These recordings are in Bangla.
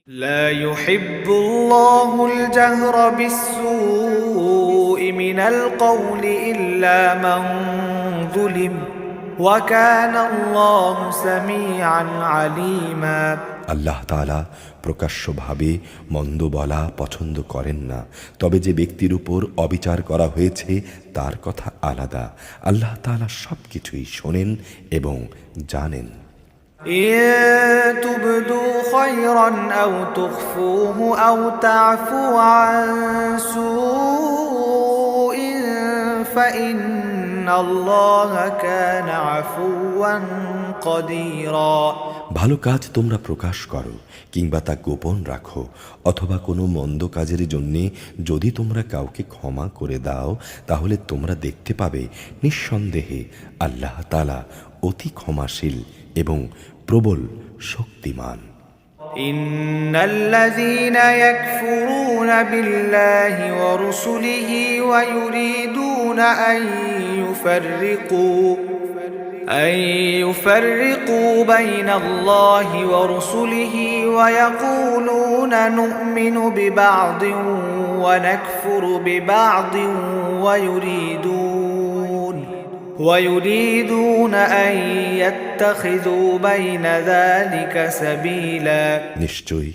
لا يحب الله الجهر بالسوء من القول إلا من ظلم وكان الله سميعا عليما আল্লাহ তাআলা প্রকাশ্যভাবে মন্দ বলা পছন্দ করেন না, তবে যে ব্যক্তির উপর অবিচার করা হয়েছে তার কথা আলাদা। আল্লাহ তাআলা সবকিছুই শোনেন এবং জানেন। إن تبدوا خيرا أو تخفوه أو تعفوا عن سوء فإن الله كان عفوا قديرا ভালো কাজ তোমরা প্রকাশ করো কিংবা তা গোপন রাখো, অথবা কোনো মন্দ কাজের জন্যে যদি তোমরা কাউকে ক্ষমা করে দাও তাহলে তোমরা দেখতে পাবে নিঃসন্দেহে আল্লাহ তাআলা অতি ক্ষমাশীল এবং প্রবল শক্তিমান। إن الذين يكفرون بالله ورسله ويريدون أن يفرقوا بين الله ورسله ويقولون نؤمن ببعض ونكفر ببعض ويريدون أن يتخذوا بين ذلك سبيلا নিশ্চয়ই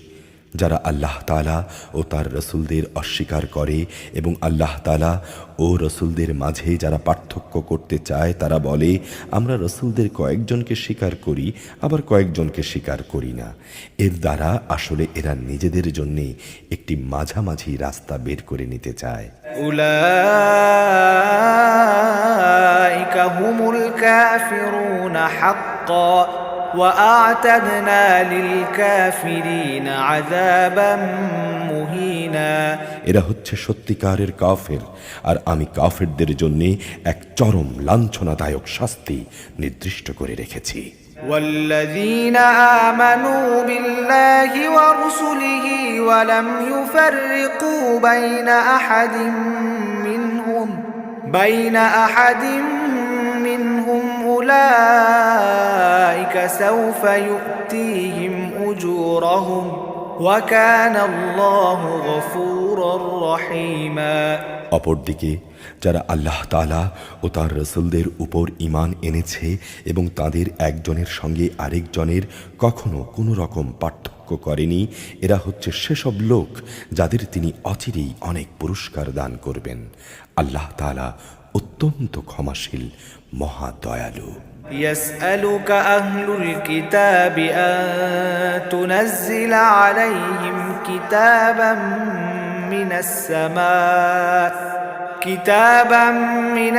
যারা আল্লাহ তাআলা ও তার রসুলদের অস্বীকার করে এবং আল্লাহ তাআলা ও রসুলদের মাঝে যারা পার্থক্য করতে চায় তারা বলে আমরা রসুলদের কয়েকজনকে স্বীকার করি আবার কয়েকজনকে স্বীকার করি না। এর দ্বারা আসলে এরা নিজেদের জন্য একটি মাঝামাঝি রাস্তা বের করে নিতে চায়। উলাইকা হুমুল কাফিরুন হাক্কা وأعتدنا للكافرين عذابا مهينا এরা হচ্ছে সত্যিকারের কাফের, আর আমি কাফেরদের জন্য এক চরম লাঞ্ছনাদায়ক শাস্তি নির্দিষ্ট করে রেখেছি। والذين آمنوا بالله ورسله ولم يفرقوا بين أحد منهم أولئك سوف يؤتيهم أجورهم وكان الله غفورا رحيما অপরদিকে যারা আল্লাহ তাআলা ও তার রসুলদের উপর ঈমান এনেছে এবং তাদের একজনের সঙ্গে আরেকজনের কখনো কোনো রকম পার্থক্য করেনি, এরা হচ্ছে সেসব লোক যাদের তিনি অচিরেই অনেক পুরস্কার দান করবেন। আল্লাহ তাআলা অত্যন্ত ক্ষমাশীল, মহা দয়ালু। يسألك أهل الكتاب أن تنزل عليهم كتابا من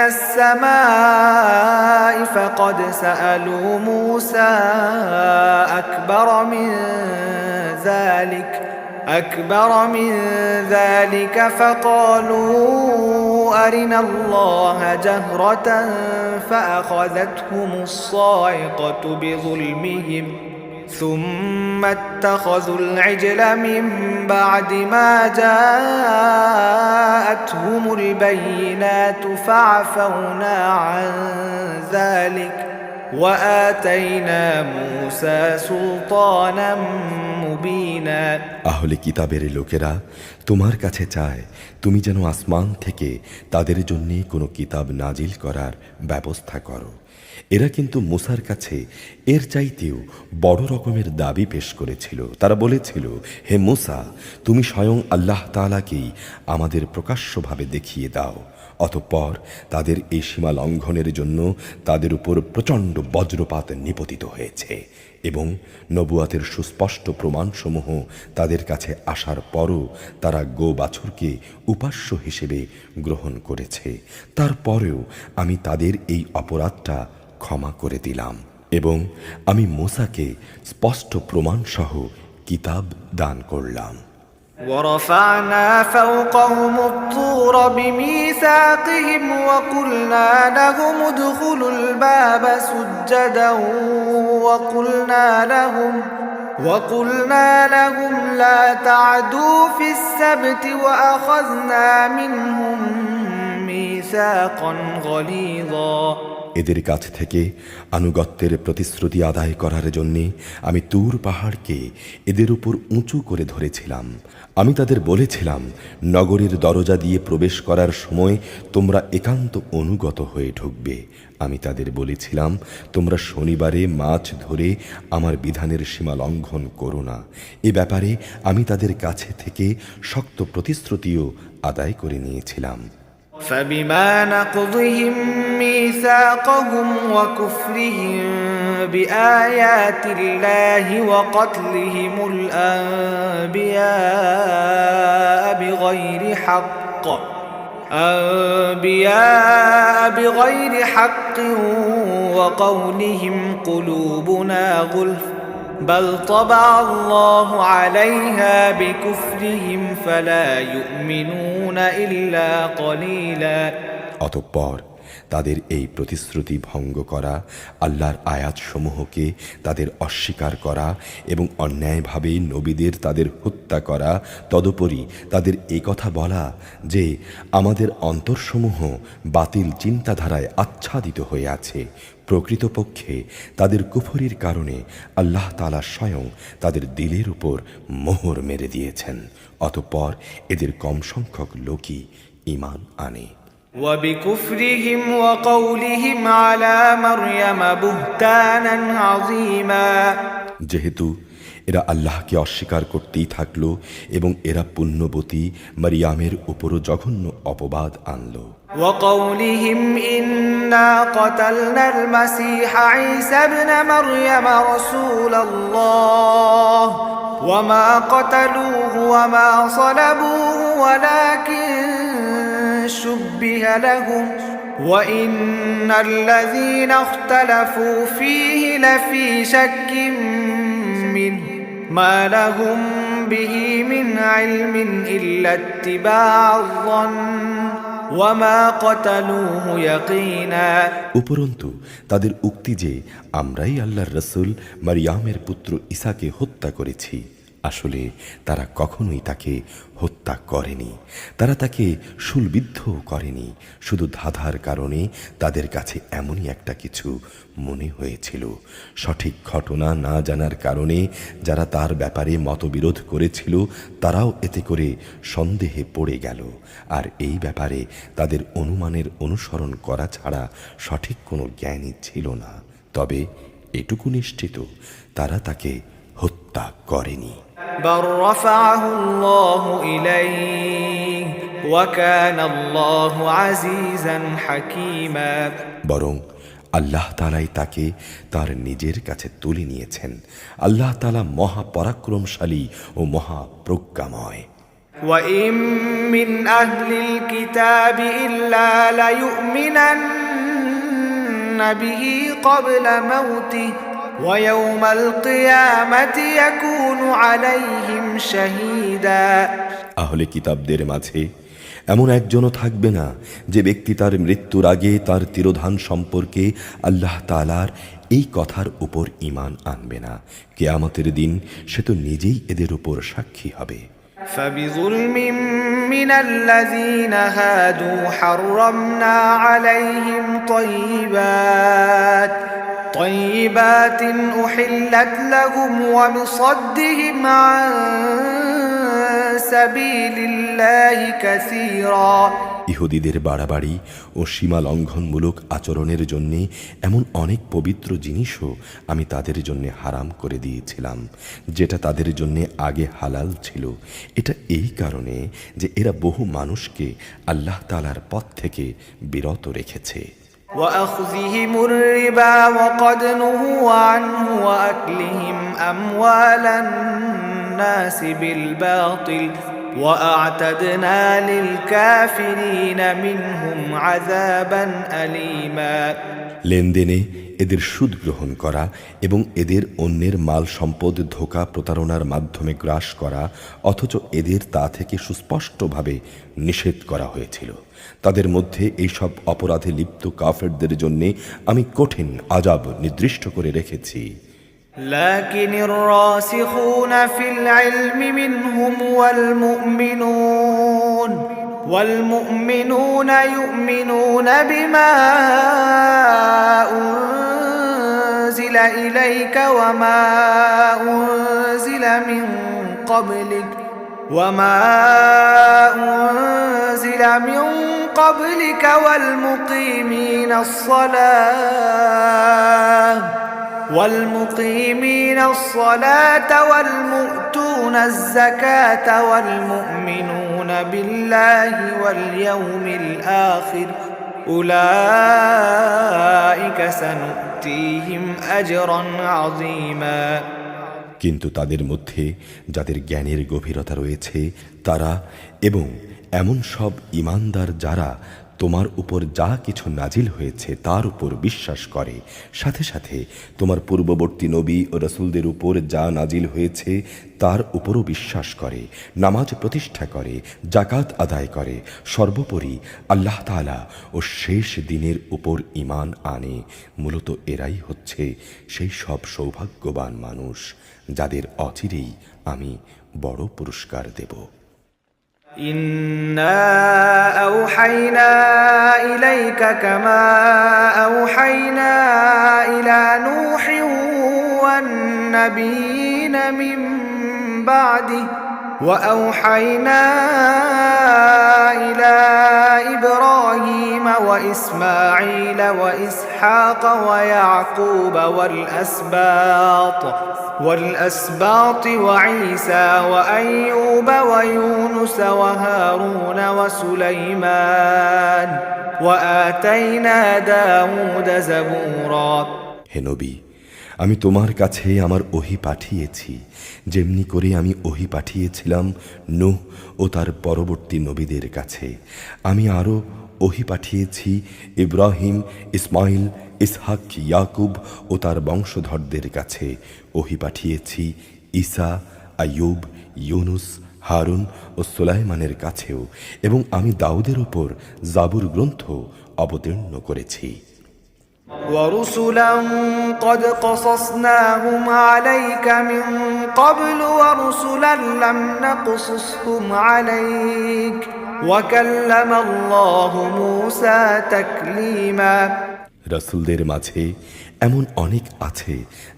السماء فقد سألوا موسى أكبر من ذلك فقالوا أرنا الله جهرة فأخذتهم الصاعقة بظلمهم ثم اتخذوا العجل من بعد ما جاءتهم البينات فعفونا عن ذلك وآتينا موسى سلطانا মুবিনা। আহলে কিতাবের লোকেরা তোমার কাছে চায় তুমি যেন আসমান থেকে তাদের জন্য কোনো কিতাব নাজিল করার ব্যবস্থা করো। এরা কিন্তু মুসার কাছে এর চাইতেও বড় রকমের দাবি পেশ করেছিল। তারা বলেছিল, হে মুসা, তুমি স্বয়ং আল্লাহ তাআলাকেই আমাদের প্রকাশ্যভাবে দেখিয়ে দাও। অতঃপর তাদের এই সীমা লঙ্ঘনের জন্য তাদের উপর প্রচণ্ড বজ্রপাত নিপতিত হয়েছে এবং নবুয়াতের সুস্পষ্ট প্রমাণসমূহ তাদের কাছে আসার পরও তারা বাছুরকে উপাস্য হিসেবে গ্রহণ করেছে। তারপরেও আমি তাদের এই অপরাধটা ক্ষমা করে দিলাম এবং আমি মুসাকে স্পষ্ট প্রমাণসহ কিতাব দান করলাম। ورفعنا فوقهم الطور بميثاقهم وقلنا لهم ادخلوا الباب سجدا وقلنا لهم لا تعدوا في السبت وأخذنا منهم ميثاقا غليظا এদের কাছ থেকে আনুগত্যের প্রতিশ্রুতি আদায় করার জন্যে আমি তুর পাহাড়কে এদের উপর উঁচু করে ধরেছিলাম। আমি তাদের বলেছিলাম, নগরীর দরজা দিয়ে প্রবেশ করার সময় তোমরা একান্ত অনুগত হয়ে ঢুকবে। আমি তাদের বলেছিলাম, তোমরা শনিবারে মাছ ধরে আমার বিধানের সীমা লঙ্ঘন করো না। এ ব্যাপারে আমি তাদের কাছে থেকে শক্ত প্রতিশ্রুতিও আদায় করে নিয়েছিলাম। فبما نقضهم ميثاقهم وكفرهم بآيات الله وقتلهم الأنبياء بغير حق وقولهم قلوبنا غلف بل طبع الله عليها بكفرهم فلا يؤمنون إلا قليلا। অতঃপর তাদের এই প্রতিশ্রুতি ভঙ্গ করা, আল্লাহর আয়াতসমূহকে তাদের অস্বীকার করা এবং অন্যায়ভাবে নবীদের তাদের হত্যা করা, তদুপরি তাদের একথা বলা যে আমাদের অন্তরসমূহ বাতিল চিন্তাধারায় আচ্ছাদিত হয়ে আছে, প্রকৃতপক্ষে তাদের কুফরির কারণে আল্লাহ তাআলা স্বয়ং তাদের দিলের উপর মোহর মেরে দিয়েছেন। অতঃপর এদের কম সংখ্যক লোকই ঈমান আনে। وبكفرهم وقولهم على مريم بهتانا عظيما। যেহেতু এরা আল্লাহকে অস্বীকার করতেই থাকলো এবং এরা পুণ্যবতী মারিয়ামের উপরও জঘন্য অপবাদ আনলো। وقولهم إنا قتلنا المسيح عيسى ابن مريم رسول الله وما قتلوه وما صلبوه ولكن شبه لهم وإن الذين اختلفوا فيه لفي شك منه ما لهم به من علم إلا اتباع الظن وما قتلوه يقينا। উপরন্তু তাদের উক্তি যে আমরাই আল্লাহর রাসূল মারিয়ামের পুত্র ঈসাকে হত্যা করেছি, আসলে তারা কখনোই তাকে হত্যা করেনি। তারা তাকে শূলবিদ্ধ করেনি, শুধু ধাঁধার কারণে তাদের কাছে এমনই একটা কিছু মনে হয়েছিল। সঠিক ঘটনা না জানার কারণে যারা তার ব্যাপারে মতবিরোধ করেছিল তারাও এতে করে সন্দেহে পড়ে গেল, আর এই ব্যাপারে তাদের অনুমানের অনুসরণ করা ছাড়া সঠিক কোনো জ্ঞানই ছিল না। তবে এটুকু নিশ্চিত, তারা তাকে হত্যা করেনি। بل رفعه الله إليه وكان الله عزيزا حكيما। বরং আল্লাহ তাআলাই তাকে তার নিজের কাছে তুলে নিয়েছেন। আল্লাহ তাআলা মহাপরাক্রমশালী ও মহাপ্রজ্ঞাময়। وإن من أهل الكتاب إلا ليؤمنن به قبل موته ويوم القيامة يكون عليهم شهيدا। আহলে কিতাবদের মাঝে এমন একজনও থাকবে না যে ব্যক্তি তার মৃত্যুর আগে তার তিরোধান সম্পর্কে আল্লাহ তাআলার এই কথার উপর ঈমান আনবে না। কিয়ামতের দিন সে তো নিজেই এদের উপর সাক্ষী হবে। فبظلم من الذين هادوا حرمنا عليهم طيبات أحلت لهم وبصدهم عن سبيل الله كثيرا। ইহুদিদের বাড়াবাড়ি ও সীমা লঙ্ঘনমূলক আচরণের জন্যে এমন অনেক পবিত্র জিনিসও আমি তাদের জন্য হারাম করে দিয়েছিলাম, যেটা তাদের জন্য আগে হালাল ছিল। এটা এই কারণে যে এরা বহু মানুষকে আল্লাহ তাআলার পথ থেকে বিরত রেখেছে। وأخذهم الربا وقد نهوا عنه وأكلهم أموال الناس بالباطل وأعتدنا للكافرين منهم عذابا أليما। লেনদেনে এদের সুদ গ্রহণ করা এবং এদের অন্যের মাল সম্পদ ধোঁকা প্রতারণার মাধ্যমে গ্রাস করা, অথচ এদের তা থেকে সুস্পষ্টভাবে নিষেধ করা হয়েছিল। তাদের মধ্যে এইসব অপরাধে লিপ্ত কাফেরদের জন্য আমি কঠিন আযাব নির্দিষ্ট করে রেখেছি। لكن الراسخون في العلم منهم والمؤمنون والمؤمنون يؤمنون بما أنزل إليك وما أنزل من قبلك والمقيمين الصلاة والمؤتون الزكاة والمؤمنون بالله واليوم الآخر أولئك سنؤتيهم أجرا عظيما কিন্তু তাদের মধ্যে যাদের জ্ঞানের গভীরতা রয়েছে তারা এবং এমন সব ঈমানদার যারা তোমার উপর যা কিছু নাজিল হয়েছে তার উপর বিশ্বাস করে, সাথে সাথে তোমার পূর্ববর্তী নবী ও রাসূলদের উপর যা নাজিল হয়েছে তার উপরও বিশ্বাস করে, নামাজ প্রতিষ্ঠা করে, যাকাত আদায় করে, সর্বোপরি আল্লাহ তাআলা ও শেষ দিনের উপর ঈমান আনে, মূলত এরাই হচ্ছে সেই সব সৌভাগ্যবান মানুষ যাদের অচিরেই আমি বড় পুরস্কার দেব। إنا أوحينا إليك كما أوحينا إلى نوح والنبيين من بعده وأوحينا إلى إبراهيم وإسماعيل وإسحاق ويعقوب والأسباط وعيسى وأيوب ويونس وهارون وسليمان وآتينا داود زبورا হে নবী, আমি তোমার কাছে আমার ওহী পাঠিয়েছি যেমনি করে আমি ওহী পাঠিয়েছিলাম নূহ ও তার পরবর্তী নবীদের কাছে। আমি আরও ওহী পাঠিয়েছি ইব্রাহিম, ইসমাইল, ইসহাক, ইয়াকুব ও তার বংশধরদের কাছে। ওহী পাঠিয়েছি ঈসা, আইয়ুব, ইউনুস, হারুন ও সুলাইমানের কাছেও, এবং আমি দাউদের উপর জাবুর গ্রন্থ অবতীর্ণ করেছি। ورسلا قد قصصناهم عليك من قبل ورسلا لم نقصصهم عليك وكلم الله موسى تكليما রাসূলদের মাঝে এমন অনেক আছে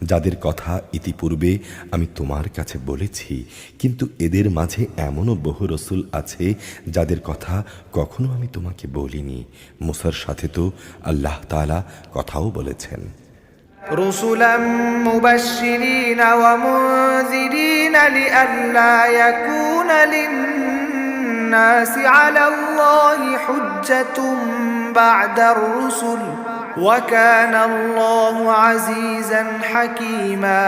যাদের কথা ইতিপূর্বে আমি তোমার কাছে বলেছি, কিন্তু এদের মাঝে এমনও বহু রাসূল আছে যাদের কথা কখনো আমি তোমাকে বলিনি। মুসার সাথে তো আল্লাহ তাআলা কথাও বলেছেন। رسلا مبشرين ومنذرين لئلا يكون للناس على الله حجة بعد الرسل وكان الله عزيزا حكيما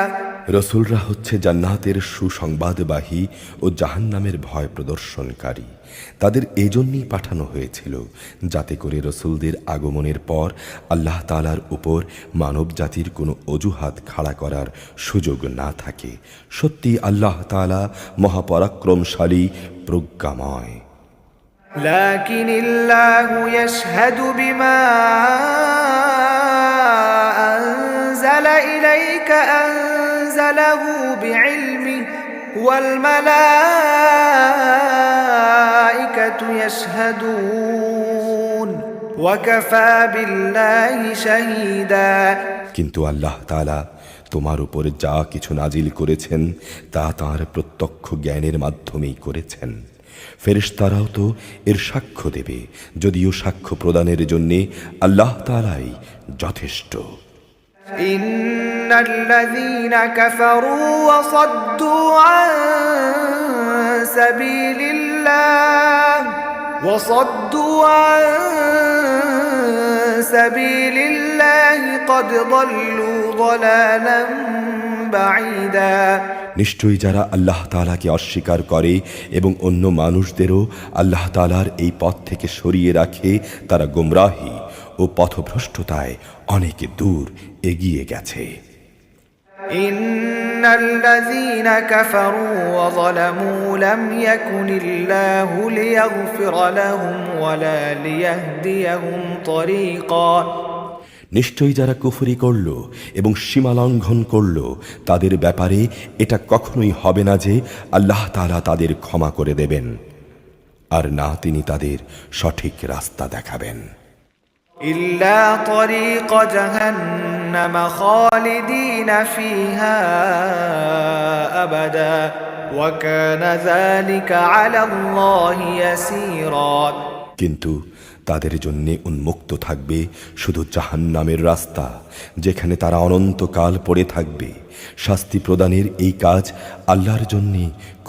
রসুলরা হচ্ছে জান্নাতের সুসংবাদবাহী ও জাহান্নামের ভয় প্রদর্শনকারী। তাদের এজন্যই পাঠানো হয়েছিল যাতে করে রসুলদের আগমনের পর আল্লাহ তাআলার উপর মানব জাতির কোনো অজুহাত খাড়া করার সুযোগ না থাকে। সত্যি আল্লাহ তাআলা মহাপরাক্রমশালী, প্রজ্ঞাময়। لكن الله يشهد بما أنزل إليك أنزله بعلمه والملائكة يشهدون وكفى بالله شهيدا কিন্তু আল্লাহ তাআলা তোমার উপর যা কিছু নাজিল করেছেন তা তাঁর প্রত্যক্ষ জ্ঞানের মাধ্যমেই করেছেন। ফেরেশতারাও তো এর সাক্ষ্য দেবে, যদিও সাক্ষ্য প্রদানের জন্য আল্লাহ তাআলাই যথেষ্ট। ইন্নাল্লাযীনা কাফারু ওয়া সাদ্দু আন সাবিলিল্লাহি ক্বাদ দাল্লু দালালান বাঈদা নিশ্চয়ই যারা আল্লাহ তাআলাকে অস্বীকার করে এবং অন্য মানুষদেরও আল্লাহ তাআলার এই পথ থেকে সরিয়ে রাখে, তারা গোমরাহি ও পথভ্রষ্টতায় অনেক দূর এগিয়ে গেছে। ইন্নাল্লাযীনা কাফারু ওয়া যালামু লাম ইয়াকুনিল্লাহু লিয়াগফিরা লাহুম ওয়া লা লিয়াহদিয়াহুম তরিকা নিশ্চয়ই যারা কুফরি করল এবং সীমা লঙ্ঘন করল তাদের ব্যাপারে এটা কখনোই হবে না যে আল্লাহ তাআলা তাদের ক্ষমা করে দেবেন। আর না তিনি তাদের সঠিক রাস্তা দেখাবেন। إلا طريق جهنم خالدين فيها أبدا وكان ذلك على الله يسيرا। কিন্তু তাদের জন্য উন্মুক্ত থাকবে শুধু জাহান্নামের রাস্তা, যেখানে তারা অনন্তকাল পড়ে থাকবে। শাস্তি প্রদানের এই কাজ আল্লাহর জন্য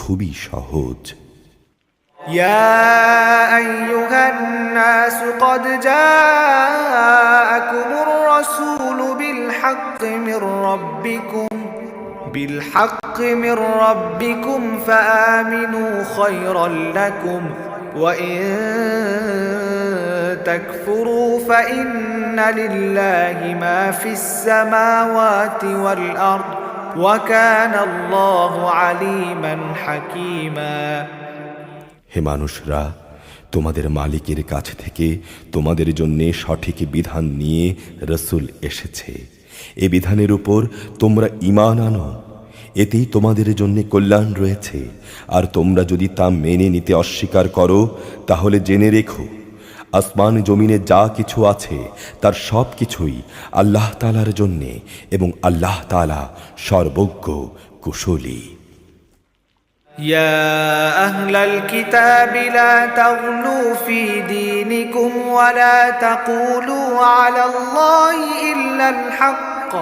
খুবই সহজ। يا أيها الناس قد جاءكم الرسول بالحق من ربكم فآمنوا خيرا لكم وإن تكفروا فإن لله ما في السماوات والأرض وكان الله عليما حكيما। হে মানুষরা, তোমাদের মালিকের কাছ থেকে তোমাদের জন্য সঠিক বিধান নিয়ে রসুল এসেছে। এ বিধানের উপর তোমরা ঈমান আনো, এতেই তোমাদের জন্য কল্যাণ রয়েছে। আর তোমরা যদি তা মেনে নিতে অস্বীকার করো, তাহলে জেনে রেখো আসমান জমিনে যা কিছু আছে তার সব কিছুই আল্লাহ তাআলার জন্যে, এবং আল্লাহ তাআলা সর্বজ্ঞ কুশলী। يا أهل الكتاب لا تغلوا في دينكم ولا تقولوا على الله إلا الحق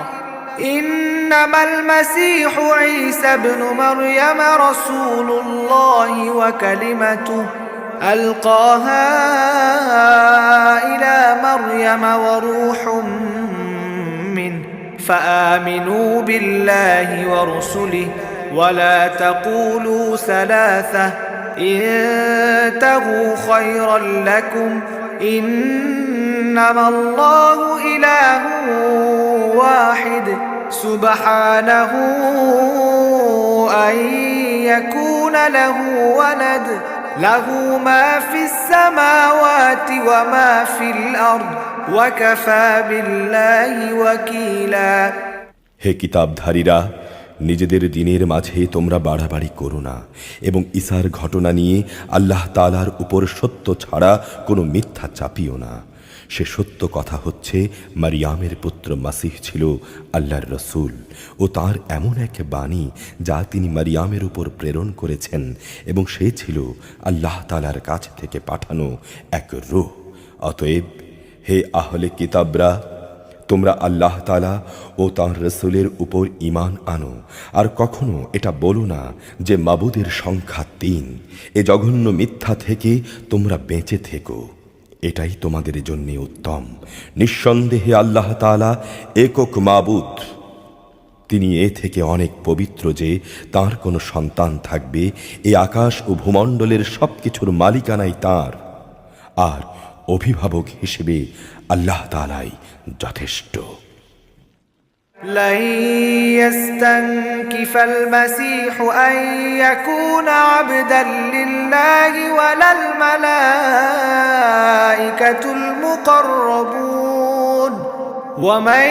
إنما المسيح عيسى ابن مريم رسول الله وكلمته ألقاها إلى مريم وروح منه فآمنوا بالله ورسله ولا تقولوا ثلاثة انتهوا خيرا لكم إنما الله إله واحد سبحانه أن يكون له ولد له ما في السماوات وما في الأرض وكفى بالله وكيلا। হে কিতাবধারীরা, নিজেদের দিনের মাঝে তোমরা বাড়াবাড়ি করো না, এবং ঈসার ঘটনা নিয়ে আল্লাহ তাআলার উপর সত্য ছাড়া কোনো মিথ্যা চাপিও না। সে সত্য কথা হচ্ছে, মারিয়ামের পুত্র মাসিহ ছিল আল্লাহর রসুল ও তার এমন এক বাণী যা তিনি মারিয়ামের উপর প্রেরণ করেছেন, এবং সে ছিল আল্লাহ তাআলার কাছ থেকে পাঠানো এক রূহ। অতএব হে আহলে কিতাবরা, তোমরা আল্লাহ তাআলা ও তাঁর রসুলের উপর ঈমান আনো, আর কখনো এটা বলো না যে মাবুদের সংখ্যা ৩। এ জঘন্য মিথ্যা থেকে তোমরা বেঁচে থেকো, এটাই তোমাদের জন্য উত্তম। নিঃসন্দেহে আল্লাহ তাআলা একক মাবুদ, তিনি এ থেকে অনেক পবিত্র যে তাঁর কোনো সন্তান থাকবে। এই আকাশ ও ভূমণ্ডলের সব কিছুর মালিকানাই তাঁর, আর অভিভাবক হিসেবে আল্লাহ তাআলাই যথেষ্ট। لن يستنكف المسيح أن يكون عبدا لله ولا الملائكة المقربون ومن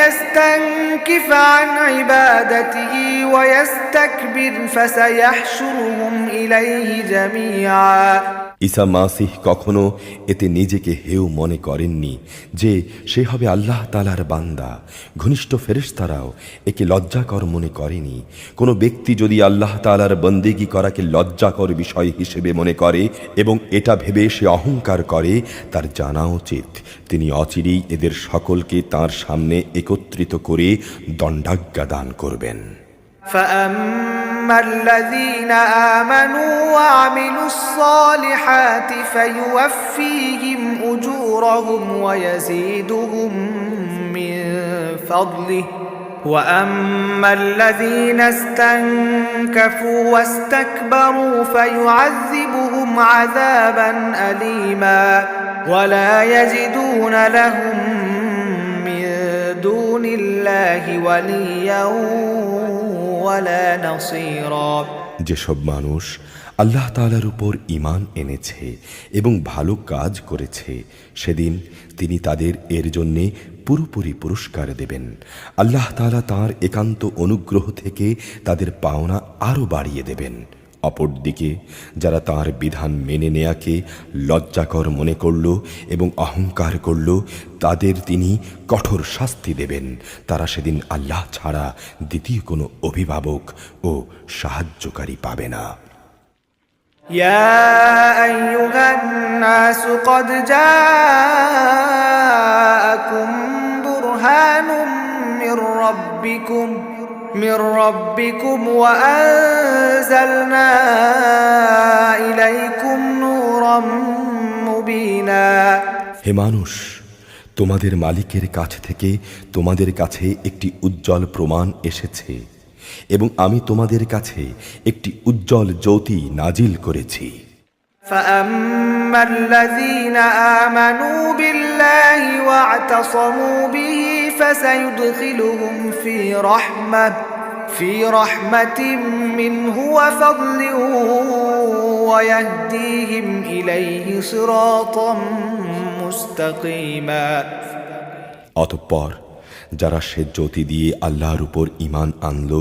يستنكف عن عبادته ويستكبر فسيحشرهم إليه جميعا। ঈসা মাসিহ কখনো এতে নিজেকে হেয় মনে করেননি যে সে হবে আল্লাহ তাআলার বান্দা। ঘনিষ্ঠ ফেরেশতারাও একে লজ্জাকর মনে করেনি। কোনো ব্যক্তি যদি আল্লাহ তাআলার বন্দেগী করাকে লজ্জাকর বিষয় হিসেবে মনে করে এবং এটা ভেবে সে অহংকার করে, তার জানা উচিত তিনি অচিরেই এদের সকলকে তাঁর সামনে একত্রিত করে দণ্ডাজ্ঞা দান করবেন। فأما الذين آمنوا وعملوا الصالحات فيوفيهم أجورهم ويزيدهم من فضله وأما الذين استنكفوا واستكبروا فيعذبهم عذابا أليما ولا يجدون لهم من دون الله وليا ولا نصيرا। যেসব মানুষ আল্লাহ তাআলার উপর ঈমান এনেছে এবং ভালো কাজ করেছে, সেদিন তিনি তাদের এর জন্যে পুরোপুরি পুরস্কার দেবেন। আল্লাহ তাআলা তাঁর একান্ত অনুগ্রহ থেকে তাদের পাওনা আরও বাড়িয়ে দেবেন। অপরদিকে যারা তার বিধান মেনে নেয়াকে লজ্জাকর মনে করল এবং অহংকার করল, তাদের তিনি কঠোর শাস্তি দেবেন। তারা সেদিন আল্লাহ ছাড়া দ্বিতীয় কোনো অভিভাবক ও সাহায্যকারী পাবে না। يا أيها الناس قد جاءكم برهان من ربكم وأنزلنا إليكم نورا مبينا। হে মানুষ, তোমাদের মালিকের কাছ থেকে তোমাদের কাছে একটি উজ্জ্বল প্রমাণ এসেছে এবং আমি তোমাদের কাছে একটি উজ্জ্বল জ্যোতি নাজিল করেছি। فأما الذين آمنوا بالله واعتصموا به فسيدخلهم في رحمة منه وفضل ويهديهم إليه صراطا مستقيما। অতঃপর যারা সে জ্যোতি দিয়ে আল্লাহর উপর ঈমান আনল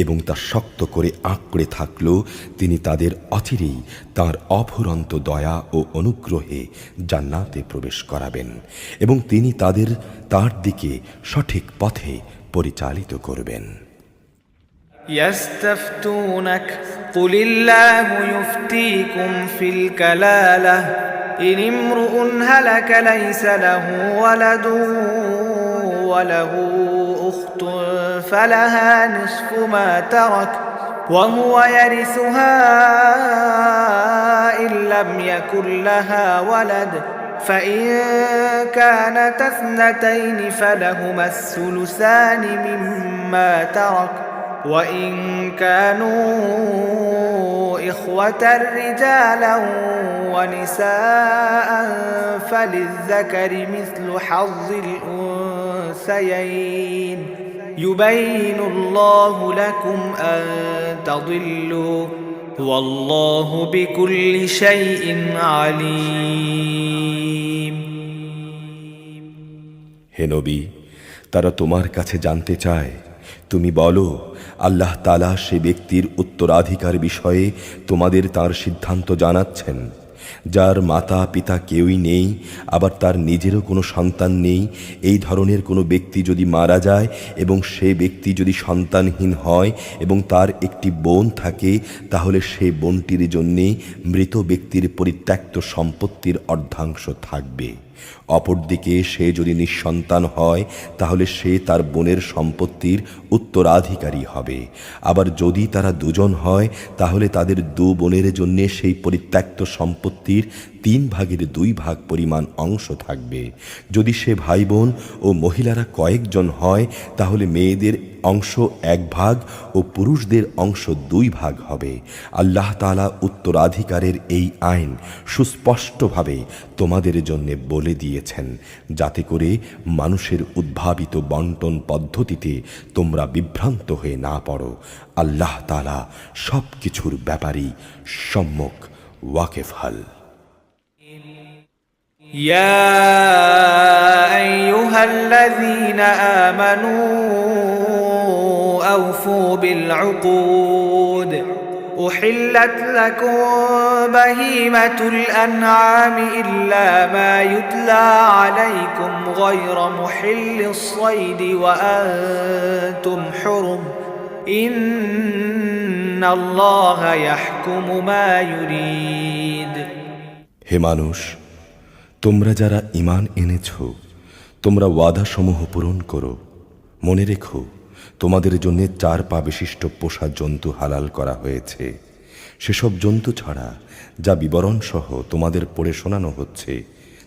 এবং তা শক্ত করে আঁকড়ে থাকল, তিনি তাদের অচিরেই তাঁর অফুরন্ত দয়া ও অনুগ্রহে জান্নাতে প্রবেশ করাবেন এবং তিনি তাদের তার দিকে সঠিক পথে পরিচালিত করবেন। يستفتونك قل الله يفتيكم في الكلالة إن امرؤ هلك ليس له ولد وله أخت فلها نصف ما ترك وهو يرثها إن لم يكن لها ولد فإن كانت اثنتين فلهما الثلثان مما ترك وإن كانوا إخوة رجالا ونساء فللذكر مثل حظ الأنثيين يبين الله لكم أن تضلوا والله بكل شيء عليم। হে নবী, তারা তোমার কাছে জানতে চায়, তুমি বলো, আল্লাহ তাআলা সে ব্যক্তির উত্তরাধিকার বিষয়ে তোমাদের তার সিদ্ধান্ত জানাচ্ছেন, যার মাতা পিতা কেউই নেই, আবার তার নিজেরও কোনো সন্তান নেই। এই ধরনের কোনো ব্যক্তি যদি মারা যায় এবং সে ব্যক্তি যদি সন্তানহীন হয় এবং তার একটি বোন থাকে, তাহলে সে বোনটির জন্যে মৃত ব্যক্তির পরিত্যক্ত সম্পত্তির অর্ধাংশ থাকবে। অপরদিকে সে যদি নিঃসন্তান হয়, তাহলে সে তার বোনের সম্পত্তির উত্তরাধিকারী হবে। আবার যদি তারা দুজন হয়, তাহলে তাদের দু বোনের জন্য সেই পরিত্যক্ত সম্পত্তির 3/2 পরিমাণ অংশ থাকবে। যদি সে ভাই বোন ও মহিলারা কয়েকজন হয়, তাহলে মেয়েদের অংশ 1 ভাগ ও পুরুষদের অংশ 2 ভাগ হবে। আল্লাহ তাআলা উত্তরাধিকারের এই আইন সুস্পষ্টভাবে তোমাদের জন্য বলে দিয়েছেন, যাতে করে মানুষের উদ্ভাবিত বন্টন পদ্ধতিতে তোমরা বিভ্রান্ত হয়ে না পড়ো। আল্লাহ তাআলা সব কিছুর ব্যাপারেই সম্যক ওয়াকিফহাল। يا أيها الذين آمنوا أوفوا بالعقود أحلت لكم بهيمة الأنعام إلا ما يتلى عليكم غير محل الصيد وأنتم حرم إن الله يحكم ما يريد। হে মানুষ, তোমরা যারা ঈমান এনেছ, তোমরা ওয়াদাসমূহ পূরণ করো। মনে রেখো, তোমাদের জন্য 4 পা বিশিষ্ট পোষা জন্তু হালাল করা হয়েছে, সেসব জন্তু ছাড়া যা বিবরণ সহ তোমাদের পড়ে শোনানো হচ্ছে।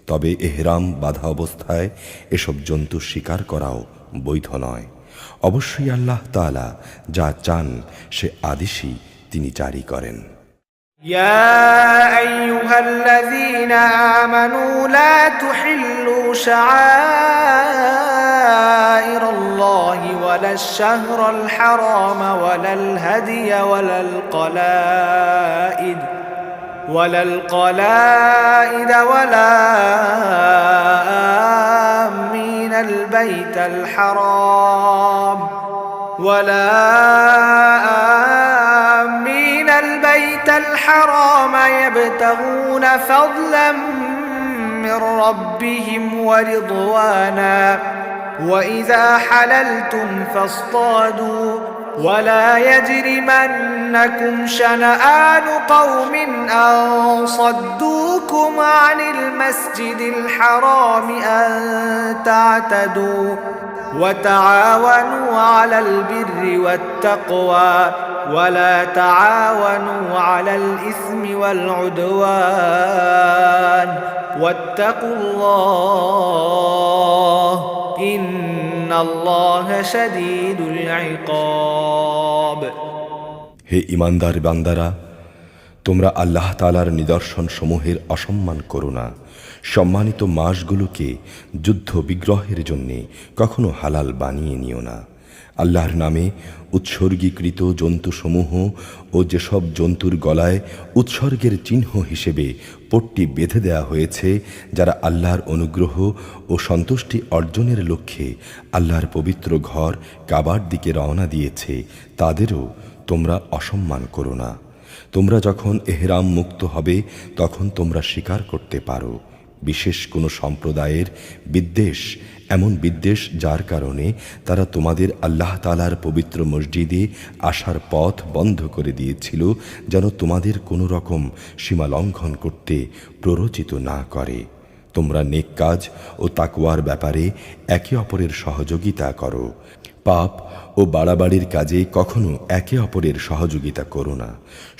তবে এহরাম বাঁধা অবস্থায় এসব জন্তু শিকার করাও বৈধ নয়। অবশ্যই আল্লাহ তাআলা যা চান সে আদেশই তিনি জারি করেন। يا أيها الذين آمنوا لا تحلوا شعائر الله ولا الشهر الحرام ولا الهدي ولا القلائد ولا آمين البيت الحرام ولا آمين البيت البيت الحرام يبتغون فضلا من ربهم ورضوانا وإذا حللتم فاصطادوا ولا يجرمنكم شنآن قوم أن صدوكم عن المسجد الحرام أن تعتدوا وتعاونوا على البر والتقوى ولا تعاونوا على الإثم والعدوان واتقوا الله إن الله شديد العقاب হে ঈমানদার বান্দারা, তোমরা আল্লাহ তাআলার নিদর্শন সমূহের অসম্মান করো না। সম্মানিত মাসগুলোকে যুদ্ধ বিগ্রহের জন্যে কখনো হালাল বানিয়ে নিও না। আল্লাহর নামে উৎসর্গীকৃত জন্তুসমূহ ও যেসব জন্তুর গলায় উৎসর্গের চিহ্ন হিসেবে পট্টি বেঁধে দেয়া হয়েছে, যারা আল্লাহর অনুগ্রহ ও সন্তুষ্টি অর্জনের লক্ষ্যে আল্লাহর পবিত্র ঘর কাবার দিকে রওনা দিয়েছে, তাদেরও তোমরা অসম্মান করো না। তোমরা যখন এহরাম মুক্ত হবে তখন তোমরা স্বীকার করতে পারো বিশেষ কোনো সম্প্রদায়ের বিদ্বেষ, এমন বিদ্বেষ যার কারণে তারা তোমাদের আল্লাহ তাআলার পবিত্র মসজিদে আসার পথ বন্ধ করে দিয়েছিল, যেন তোমাদের কোনো রকম সীমা লঙ্ঘন করতে প্ররোচিত না করে। তোমরা নেক কাজ ও তাকওয়ার ব্যাপারে একে অপরের সহযোগিতা করো। পাপ ও বাড়াবাড়ির কাজে কখনো একে অপরের সহযোগিতা করো না।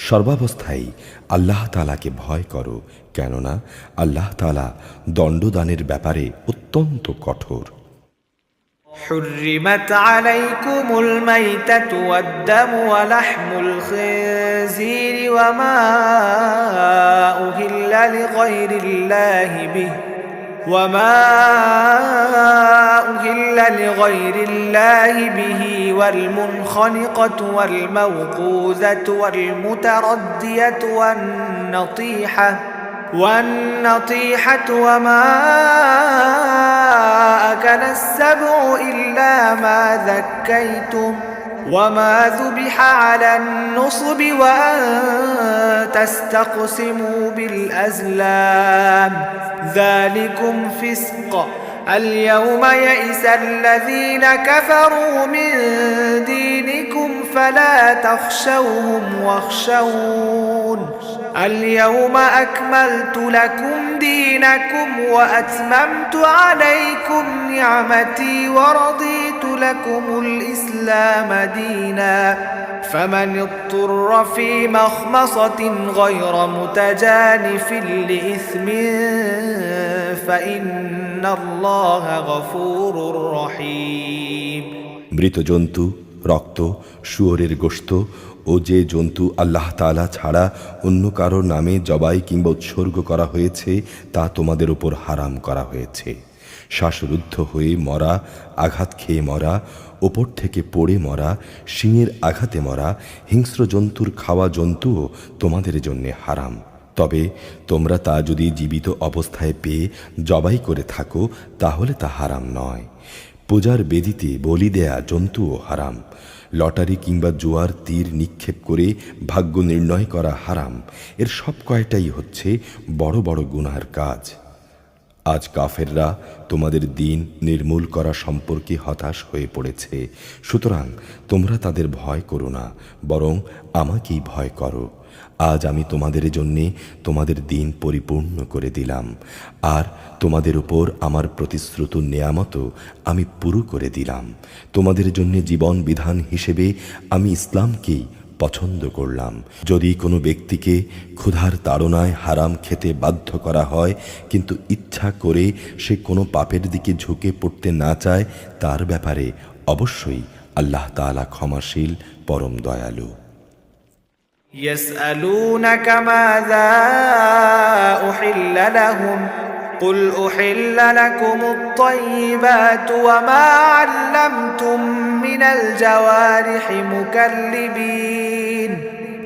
সর্বাবস্থায় আল্লাহ তাআলাকে ভয় করো, কেননা আল্লাহ তাআলা দণ্ডদানের ব্যাপারে অত্যন্ত কঠোর। حرمت عليكم الميتة والدم ولحم الخنزير وما أهل لغير الله به والمنخنقة والموقوذة والمتردية والنطيحة وما أكل السبع إلا ما ذكيتم وما ذبح على النصب وأن تستقسموا بالأزلام ذلكم فسق اليوم يئس الذين كفروا من دينكم فلا تخشوهم واخشون اليوم أكملت لكم دينكم وأتممت عليكم نعمتي ورضيت لكم الإسلام دينا فمن اضطر في مخمصة غير متجانف لإثم فإن الله غفور رحيم মৃত জন্তু, রক্ত, শুয়োরের গোশত ও যে জন্তু আল্লাহ তাআলা ছাড়া অন্য কারো নামে জবাই কিংবা উৎসর্গ করা হয়েছে তা তোমাদের উপর হারাম করা হয়েছে। শ্বাসরুদ্ধ হয়ে মরা, আঘাত খেয়ে মরা, ওপর থেকে পড়ে মরা, শিঙের আঘাতে মরা, হিংস্র জন্তুর খাওয়া জন্তুও তোমাদের জন্যে হারাম। তবে তোমরা তা যদি জীবিত অবস্থায় পেয়ে জবাই করে থাকো তাহলে তা হারাম নয়। পূজার বেদিতে বলি দেয়া জন্তুও হারাম। লটারি কিংবা জুয়ার তীর নিক্ষেপ করে ভাগ্য নির্ণয় করা হারাম। এর সব কয়টাই হচ্ছে বড় বড় গুনার কাজ। আজ কাফেররা তোমাদের দিন নির্মূল করা সম্পর্কে হতাশ হয়ে পড়েছে। সুতরাং তোমরা তাদের ভয় করো না, বরং আমাকেই ভয় করো। আজ আমি তোমাদের জন্যে তোমাদের দিন পরিপূর্ণ করে দিলাম, আর তোমাদের উপর আমার প্রতিশ্রুত নেয়ামতও আমি পুরো করে দিলাম। তোমাদের জন্যে জীবন বিধান হিসেবে আমি ইসলামকেই পছন্দ করলাম। যদি কোনো ব্যক্তিকে ক্ষুধার তাড়নায় হারাম খেতে বাধ্য করা হয়, কিন্তু ইচ্ছা করে সে কোনো পাপের দিকে ঝুঁকে পড়তে না চায়, তার ব্যাপারে অবশ্যই আল্লাহ তাআলা ক্ষমাশীল, পরম দয়ালু। يسألونك ماذا أحل لهم قل أحل لكم الطيبات وما علمتم من الجوارح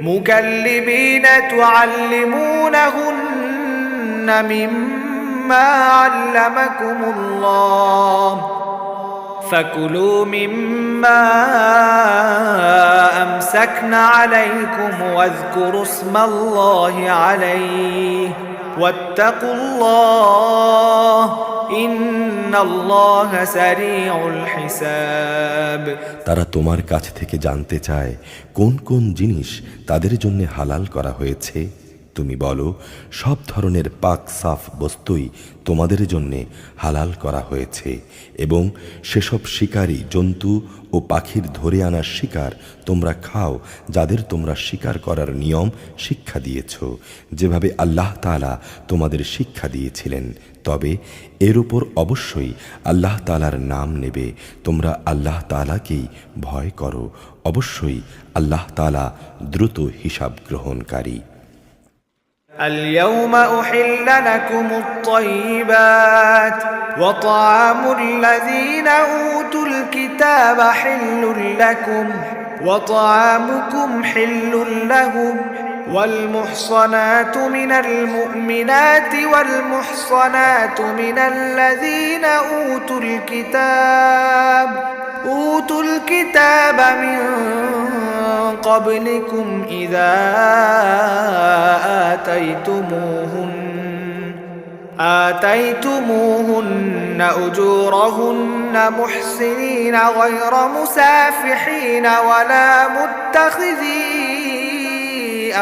مكلبين تعلمونهن مما علمكم الله فكلوا مما أمسكن عليكم واذكروا اسم الله عليه واتقوا الله إن الله سريع الحساب। তারা তোমার কাছ থেকে জানতে চায় কোন কোন জিনিস তাদের জন্য হালাল করা হয়েছে। তুমি বলো, সব ধরনের পাক সাফ বস্তুই তোমাদের জন্য হালাল করা হয়েছে এবং সেসব শিকারী জন্তু ও পাখির ধরে আনা শিকার তোমরা খাও যাদের তোমরা শিকার করার নিয়ম শিক্ষা দিয়েছ, যেভাবে আল্লাহ তাআলা তোমাদের শিক্ষা দিয়েছিলেন। তবে এর উপর অবশ্যই আল্লাহ তাআলার নাম নেবে। তোমরা আল্লাহ তাআলাকেই ভয় করো। অবশ্যই আল্লাহ তাআলা দ্রুত হিসাব গ্রহণকারী। اليوم أحل لكم الطيبات وطعام الذين أوتوا الكتاب حل لكم وطعامكم حل لهم والمحصنات من المؤمنات والمحصنات من الذين أوتوا الكتاب من قبلكم إذا آتيتموهن أجورهن محسنين غير مسافحين ولا متخذي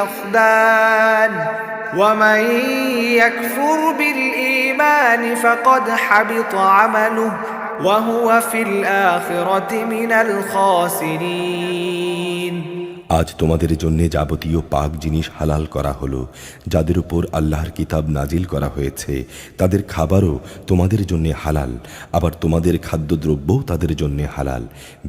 أخدان ومن يكفر بالإيمان فقد حبط عمله وهو في الآخرة من الخاسرين। আজ তোমাদের জন্য যাবতীয় পাক জিনিস হালাল করা হলো। যাদের উপর আল্লাহর কিতাব নাজিল করা হয়েছে তাদের খাবারও তোমাদের জন্য হালাল, আবার তোমাদের খাদ্যদ্রব্যও তাদের জন্য হালাল।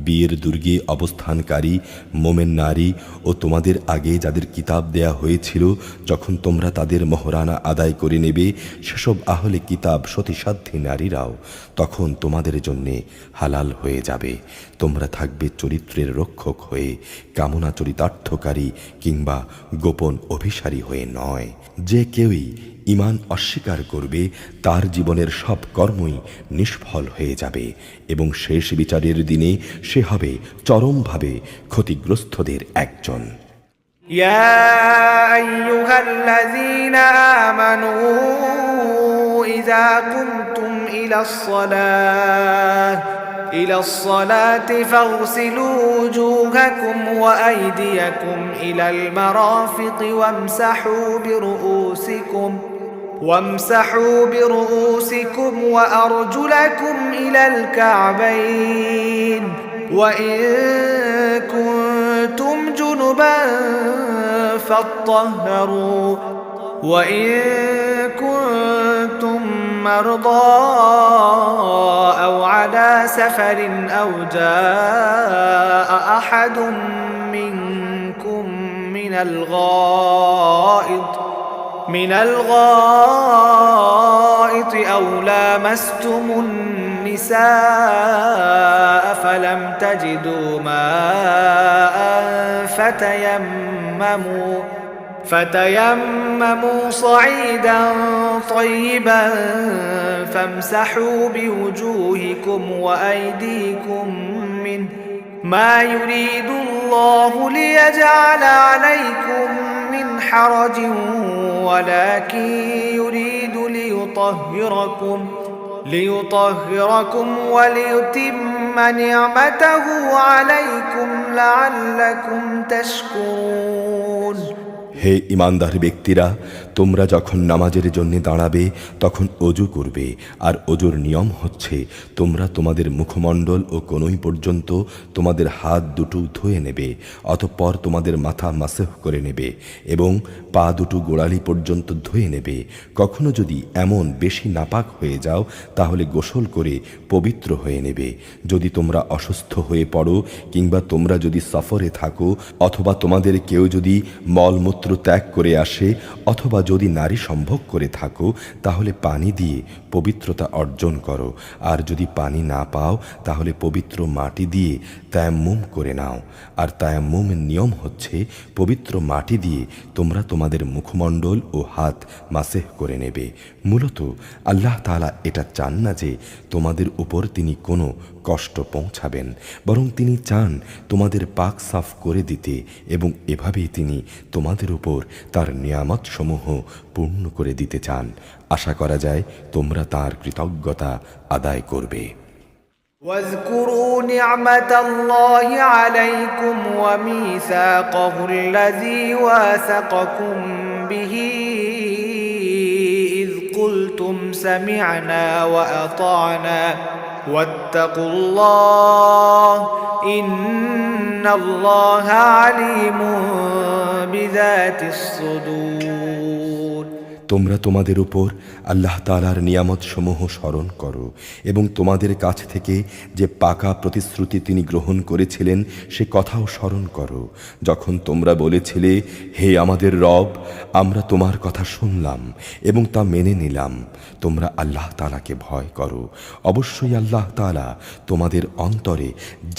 বিয়ের দুর্গে অবস্থানকারী মোমেন নারী ও তোমাদের আগে যাদের কিতাব দেয়া হয়েছিল, যখন তোমরা তাদের মহরানা আদায় করে নেবে, সেসব আহলে কিতাব সতীসাধ্যী নারীরাও তখন তোমাদের জন্য হালাল হয়ে যাবে। তোমরা থাকবে চরিত্রের রক্ষক হয়ে, কামনা চরিতার্থকারী কিংবা গোপন অভিসারী হয়ে নয়। যে কেউই ঈমান অস্বীকার করবে তার জীবনের সব কর্মই নিষ্ফল হয়ে যাবে এবং শেষ বিচারের দিনে সে হবে চরমভাবে ক্ষতিগ্রস্তদের একজন। ইয়া আইয়ুহাল্লাযীনা আমানু ইযা কুমতুম إلى الصلاة فاغسلوا وجوهكم وأيديكم إلى المرافق وامسحوا برؤوسكم وأرجلكم إلى الكعبين وإن كنتم جنبا فاطهروا وإن كنتم مرضى أو على سفر أو جاء أحد منكم من الغائط أو لامستم النساء فلم تجدوا ماء فتيمموا صعيدا طيبا فامسحوا بوجوهكم وأيديكم منه ما يريد الله ليجعل عليكم من حرج ولكن يريد ليطهركم وليتم نعمته عليكم لعلكم تشكرون। হে ঈমানদার ব্যক্তিরা, তোমরা যখন নামাজের জন্য দাঁড়াবে তখন অজু করবে, আর অজুর নিয়ম হচ্ছে তোমরা তোমাদের মুখমণ্ডল ও কনুই পর্যন্ত তোমাদের হাত দুটো ধুয়ে নেবে, অতঃপর তোমাদের মাথা মাসহ করে নেবে এবং পা দুটো গোড়ালি পর্যন্ত ধুয়ে নেবে। কখনো যদি এমন বেশি নাপাক হয়ে যাও তাহলে গোসল করে পবিত্র হয়ে নেবে। যদি তোমরা অসুস্থ হয়ে পড়ো কিংবা তোমরা যদি সফরে থাকো অথবা তোমাদের কেউ যদি মলমূত্র বস্ত্র ত্যাগ করে আসে অথবা যদি নারী সম্ভোগ করে থাকো তাহলে পানি দিয়ে পবিত্রতা অর্জন করো, আর যদি পানি না পাও তাহলে পবিত্র মাটি দিয়ে তায়াম্মুম করে নাও। আর তায়াম্মুমের নিয়ম হচ্ছে পবিত্র মাটি দিয়ে তোমরা তোমাদের মুখমণ্ডল ও হাত মাসেহ করে নেবে। মূলত আল্লাহ তাআলা এটা চান না যে তোমাদের উপর তিনি কোনো কষ্ট পৌঁছাবেন, বরং তিনি চান তোমাদের পাক সাফ করে দিতে, এবং এভাবেই তিনি তোমাদের উপর তার নিয়ামত সমূহ পূর্ণ করে দিতে চান। আশা করা যায় তোমরা তার কৃতজ্ঞতা আদায় করবে। واذكروا نعمة الله عليكم وميثاقه الذي واثقكم به إذ قلتم سمعنا وأطعنا واتقوا الله إن الله عليم بذات الصدور। তোমরা তোমাদের উপর আল্লাহ তাআলার নিয়ামত সমূহ স্মরণ করো এবং তোমাদের কাছ থেকে যে পাকা প্রতিশ্রুতি তিনি গ্রহণ করেছিলেন সে কথাও স্মরণ করো, যখন তোমরা বলেছিলে, হে আমাদের রব, আমরা তোমার কথা শুনলাম এবং তা মেনে নিলাম। তোমরা আল্লাহ তাআলাকে ভয় করো, অবশ্যই আল্লাহ তাআলা তোমাদের অন্তরে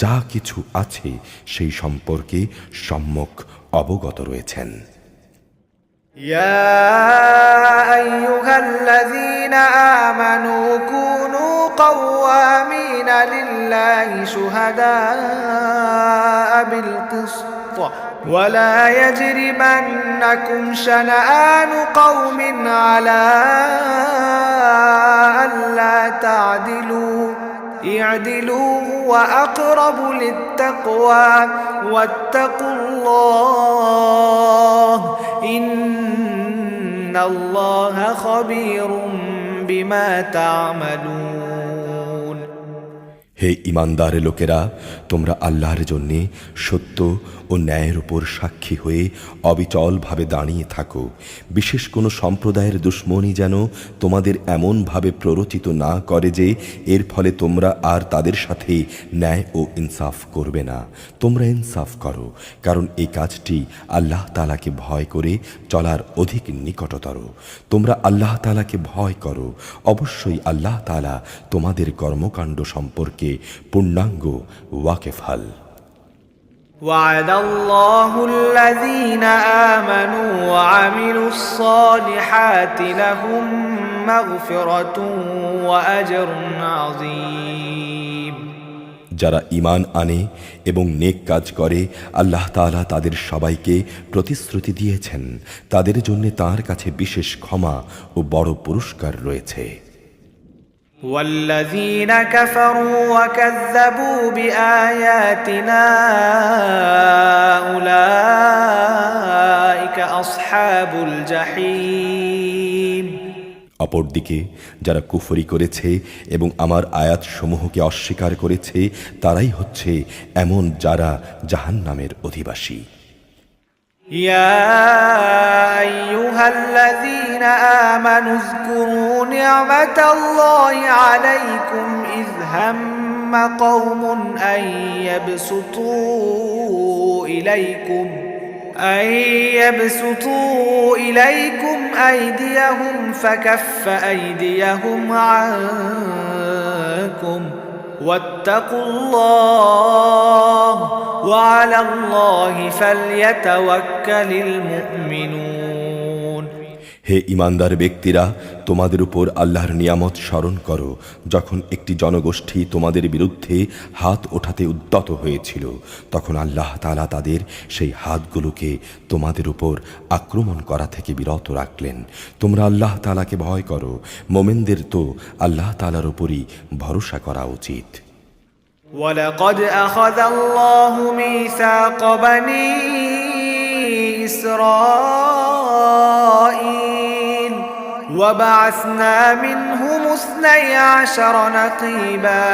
যা কিছু আছে সেই সম্পর্কে সম্যক অবগত রয়েছেন। يا أيها الذين آمنوا كونوا قوامين لله شهداء بالقسط ولا يجرمنكم شنآن قوم على ألا تعدلوا اعدلوا هو أقرب للتقوى واتقوا الله إن الله خبير بما تعملون। হে ঈমানদার লোকেরা, তোমরা আল্লাহর জন্যে সত্য ও ন্যায়ের উপর সাক্ষী হয়ে অবিচলভাবে দাঁড়িয়ে থাকো। বিশেষ কোনো সম্প্রদায়ের দুশমনী যেন তোমাদের এমনভাবে প্ররোচিত না করে যে এর ফলে তোমরা আর তাদের সাথে ন্যায় ও ইনসাফ করবে না। তোমরা ইনসাফ করো, কারণ এই কাজটি আল্লাহ তাআলাকে ভয় করে চলার অধিক নিকটতর। তোমরা আল্লাহ তাআলাকে ভয় করো, অবশ্যই আল্লাহ তাআলা তোমাদের কর্মকাণ্ড সম্পর্কে পূর্ণাঙ্গ ওয়াকিফাল। وعد الله الذين آمنوا وعملوا الصالحات لهم مغفرة وأجر عظيم। যারা ঈমান আনে এবং নেক কাজ করে আল্লাহ তাআলা তাদের সবাইকে প্রতিশ্রুতি দিয়েছেন, তাদের জন্য তাঁর কাছে বিশেষ ক্ষমা ও বড় পুরস্কার রয়েছে। والذين كفروا وكذبوا بآياتنا أولئك أصحاب الجحيم। অপরদিকে যারা কুফরি করেছে এবং আমার আয়াত সমূহকে অস্বীকার করেছে তারাই হচ্ছে এমন যারা জাহান্নামের অধিবাসী। يا أيها الذين آمنوا اذكروا نعمة الله عليكم إذ هم قوم أن يبسطوا إليكم أيديهم فكف أيديهم عنكم واتقوا الله وعلى الله فليتوكل المؤمنون। হে ঈমানদার ব্যক্তিরা, তোমাদের উপর আল্লাহর নিয়ামত স্মরণ করো যখন একটি জনগোষ্ঠী তোমাদের বিরুদ্ধে হাত ওঠাতে উদ্যত হয়েছিল, তখন আল্লাহ তাআলা তাদের সেই হাতগুলোকে তোমাদের উপর আক্রমণ করা থেকে বিরত রাখলেন। তোমরা আল্লাহ তাআলাকে ভয় করো, মোমেনদের তো আল্লাহ তাআলার উপরই ভরসা করা উচিত। ولقد أخذ الله ميثاق بني إسرائيل وبعثنا منهم 12 نقيبا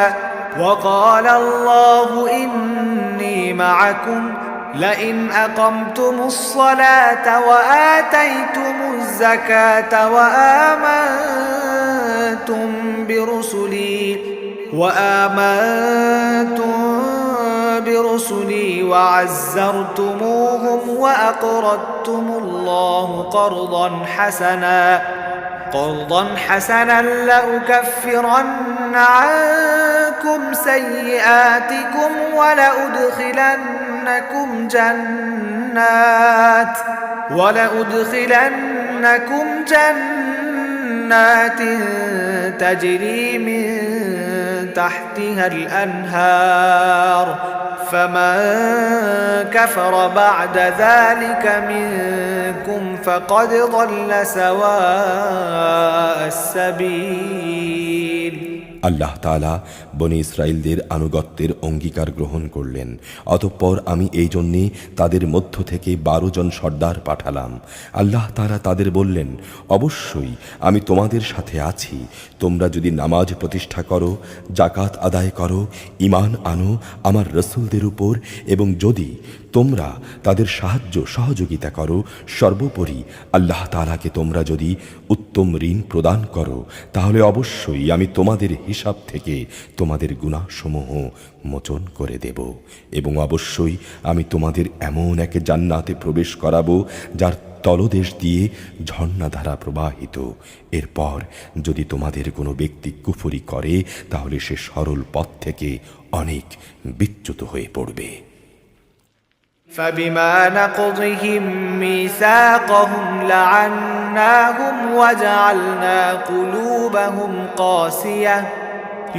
وقال الله إني معكم لئن أقمتم الصلاة وآتيتم الزكاة وآمنتم برسلي وعزرتموهم وأقرضتم الله قرضا حسنا لأكفرن عنكم سيئاتكم ولأدخلنكم جنات تجري من تحتها الأنهار فمن كفر بعد ذلك منكم فقد ضل سواء السبيل আল্লাহ তাআলা বনী ইসরাইলদের আনুগত্যের অঙ্গীকার গ্রহণ করলেন। অতঃপর আমি এই জন্যে তাদের মধ্য থেকে 12 জন সর্দার পাঠালাম। আল্লাহ তাআলা তাদের বললেন, অবশ্যই আমি তোমাদের সাথে আছি। তোমরা যদি নামাজ প্রতিষ্ঠা করো, জাকাত আদায় করো, ঈমান আনো আমার রাসূলদের উপর, এবং যদি তোমরা তাদের সাহায্য সহযোগিতা করো, সর্বোপরি আল্লাহ তাআলাকে তোমরা যদি উত্তম ঋণ প্রদান করো, তাহলে অবশ্যই আমি তোমাদের হিসাব থেকে তোমাদের গুনাহসমূহ মোচন করে দেব, এবং অবশ্যই আমি তোমাদের এমন এক জান্নাতে প্রবেশ করাবো যার তলদেশ দিয়ে ঝর্ণাধারা প্রবাহিত। এরপর যদি তোমাদের কোনো ব্যক্তি কুফরি করে, তাহলে সে সরল পথ থেকে অনেক বিচ্যুত হয়ে পড়বে। فبما نقضهم ميثاقهم لعناهم وجعلنا قلوبهم قاسية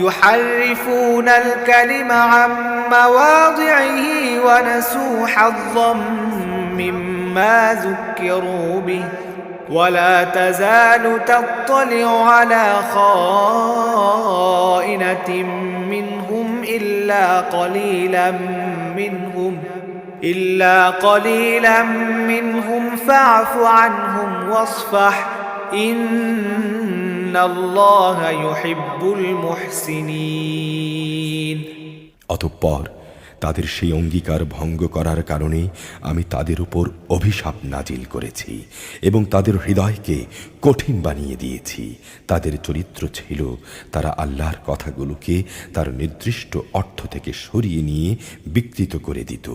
يحرفون الكلم عن مواضعه ونسوا حظا مما ذكروا به ولا تزال تطلع على خائنة منهم إلا قليلا منهم فاعف عنهم واصفح إن الله يحب المحسنين অতঃপর তাদের সেই অঙ্গীকার ভঙ্গ করার কারণে আমি তাদের উপর অভিশাপ নাজিল করেছি এবং তাদের হৃদয়কে কঠিন বানিয়ে দিয়েছি। তাদের চরিত্র ছিল তারা আল্লাহর কথাগুলোকে তার নির্দিষ্ট অর্থ থেকে সরিয়ে নিয়ে বিকৃত করে দিত।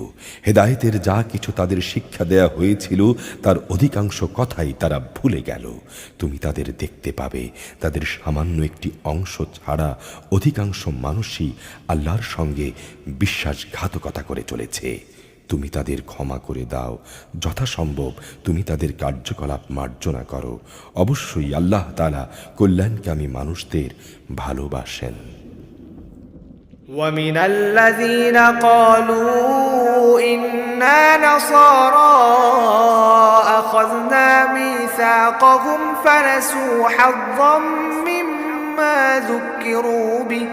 হেদায়েতের যা কিছু তাদের শিক্ষা দেয়া হয়েছিল তার অধিকাংশ কথাই তারা ভুলে গেল। তুমি তাদের দেখতে পাবে তাদের সামান্য একটি অংশ ছাড়া অধিকাংশ মানুষই আল্লাহর সঙ্গে বিশ্বাসঘাতকতা করে চলেছে। তুমি তাদের ক্ষমা করে দাও, যথাসম্ভব তুমি তাদের কার্যকলাপ মার্জনা করো। অবশ্যই আল্লাহ তাআলা কল্যাণকামী মানুষদের ভালোবাসেন। ومن الذين قالوا إنا نصارى أخذنا ميثاقهم فنسوا حظا مما ذكروا به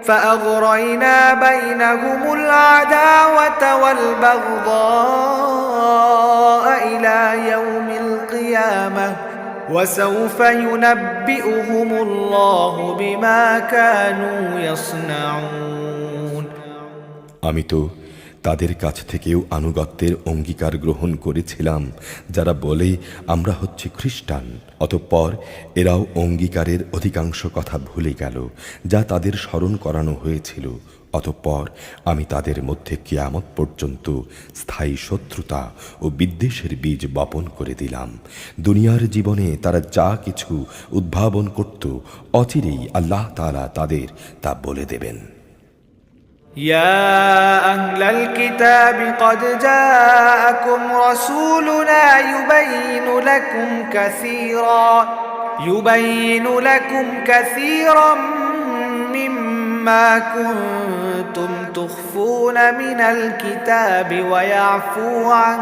فأغرينا بينهم العداوة والبغضاء إلى يوم القيامة وسوف ينبئهم الله بما كانوا يصنعون আমি তো তাদের কাছ থেকেও আনুগত্যের অঙ্গীকার গ্রহণ করেছিলাম যারা বলে আমরা হচ্ছে খ্রিস্টান। অতঃপর এরাও অঙ্গীকারের অধিকাংশ কথা ভুলে গেল যা তাদের স্মরণ করানো হয়েছিল। অতঃপর আমি তাদের মধ্যে কিয়ামত পর্যন্ত স্থায়ী শত্রুতা ও বিদ্বেষের বীজ বপন করে দিলাম। দুনিয়ার জীবনে তারা যা কিছু উদ্ভাবন করত, অচিরেই আল্লাহ তাআলা তাদের তা বলে দেবেন। يا أهل الكتاب قد جاءكم رسولنا يبين لكم كثيرا مما كنتم تخفون من الكتاب ويعفو عن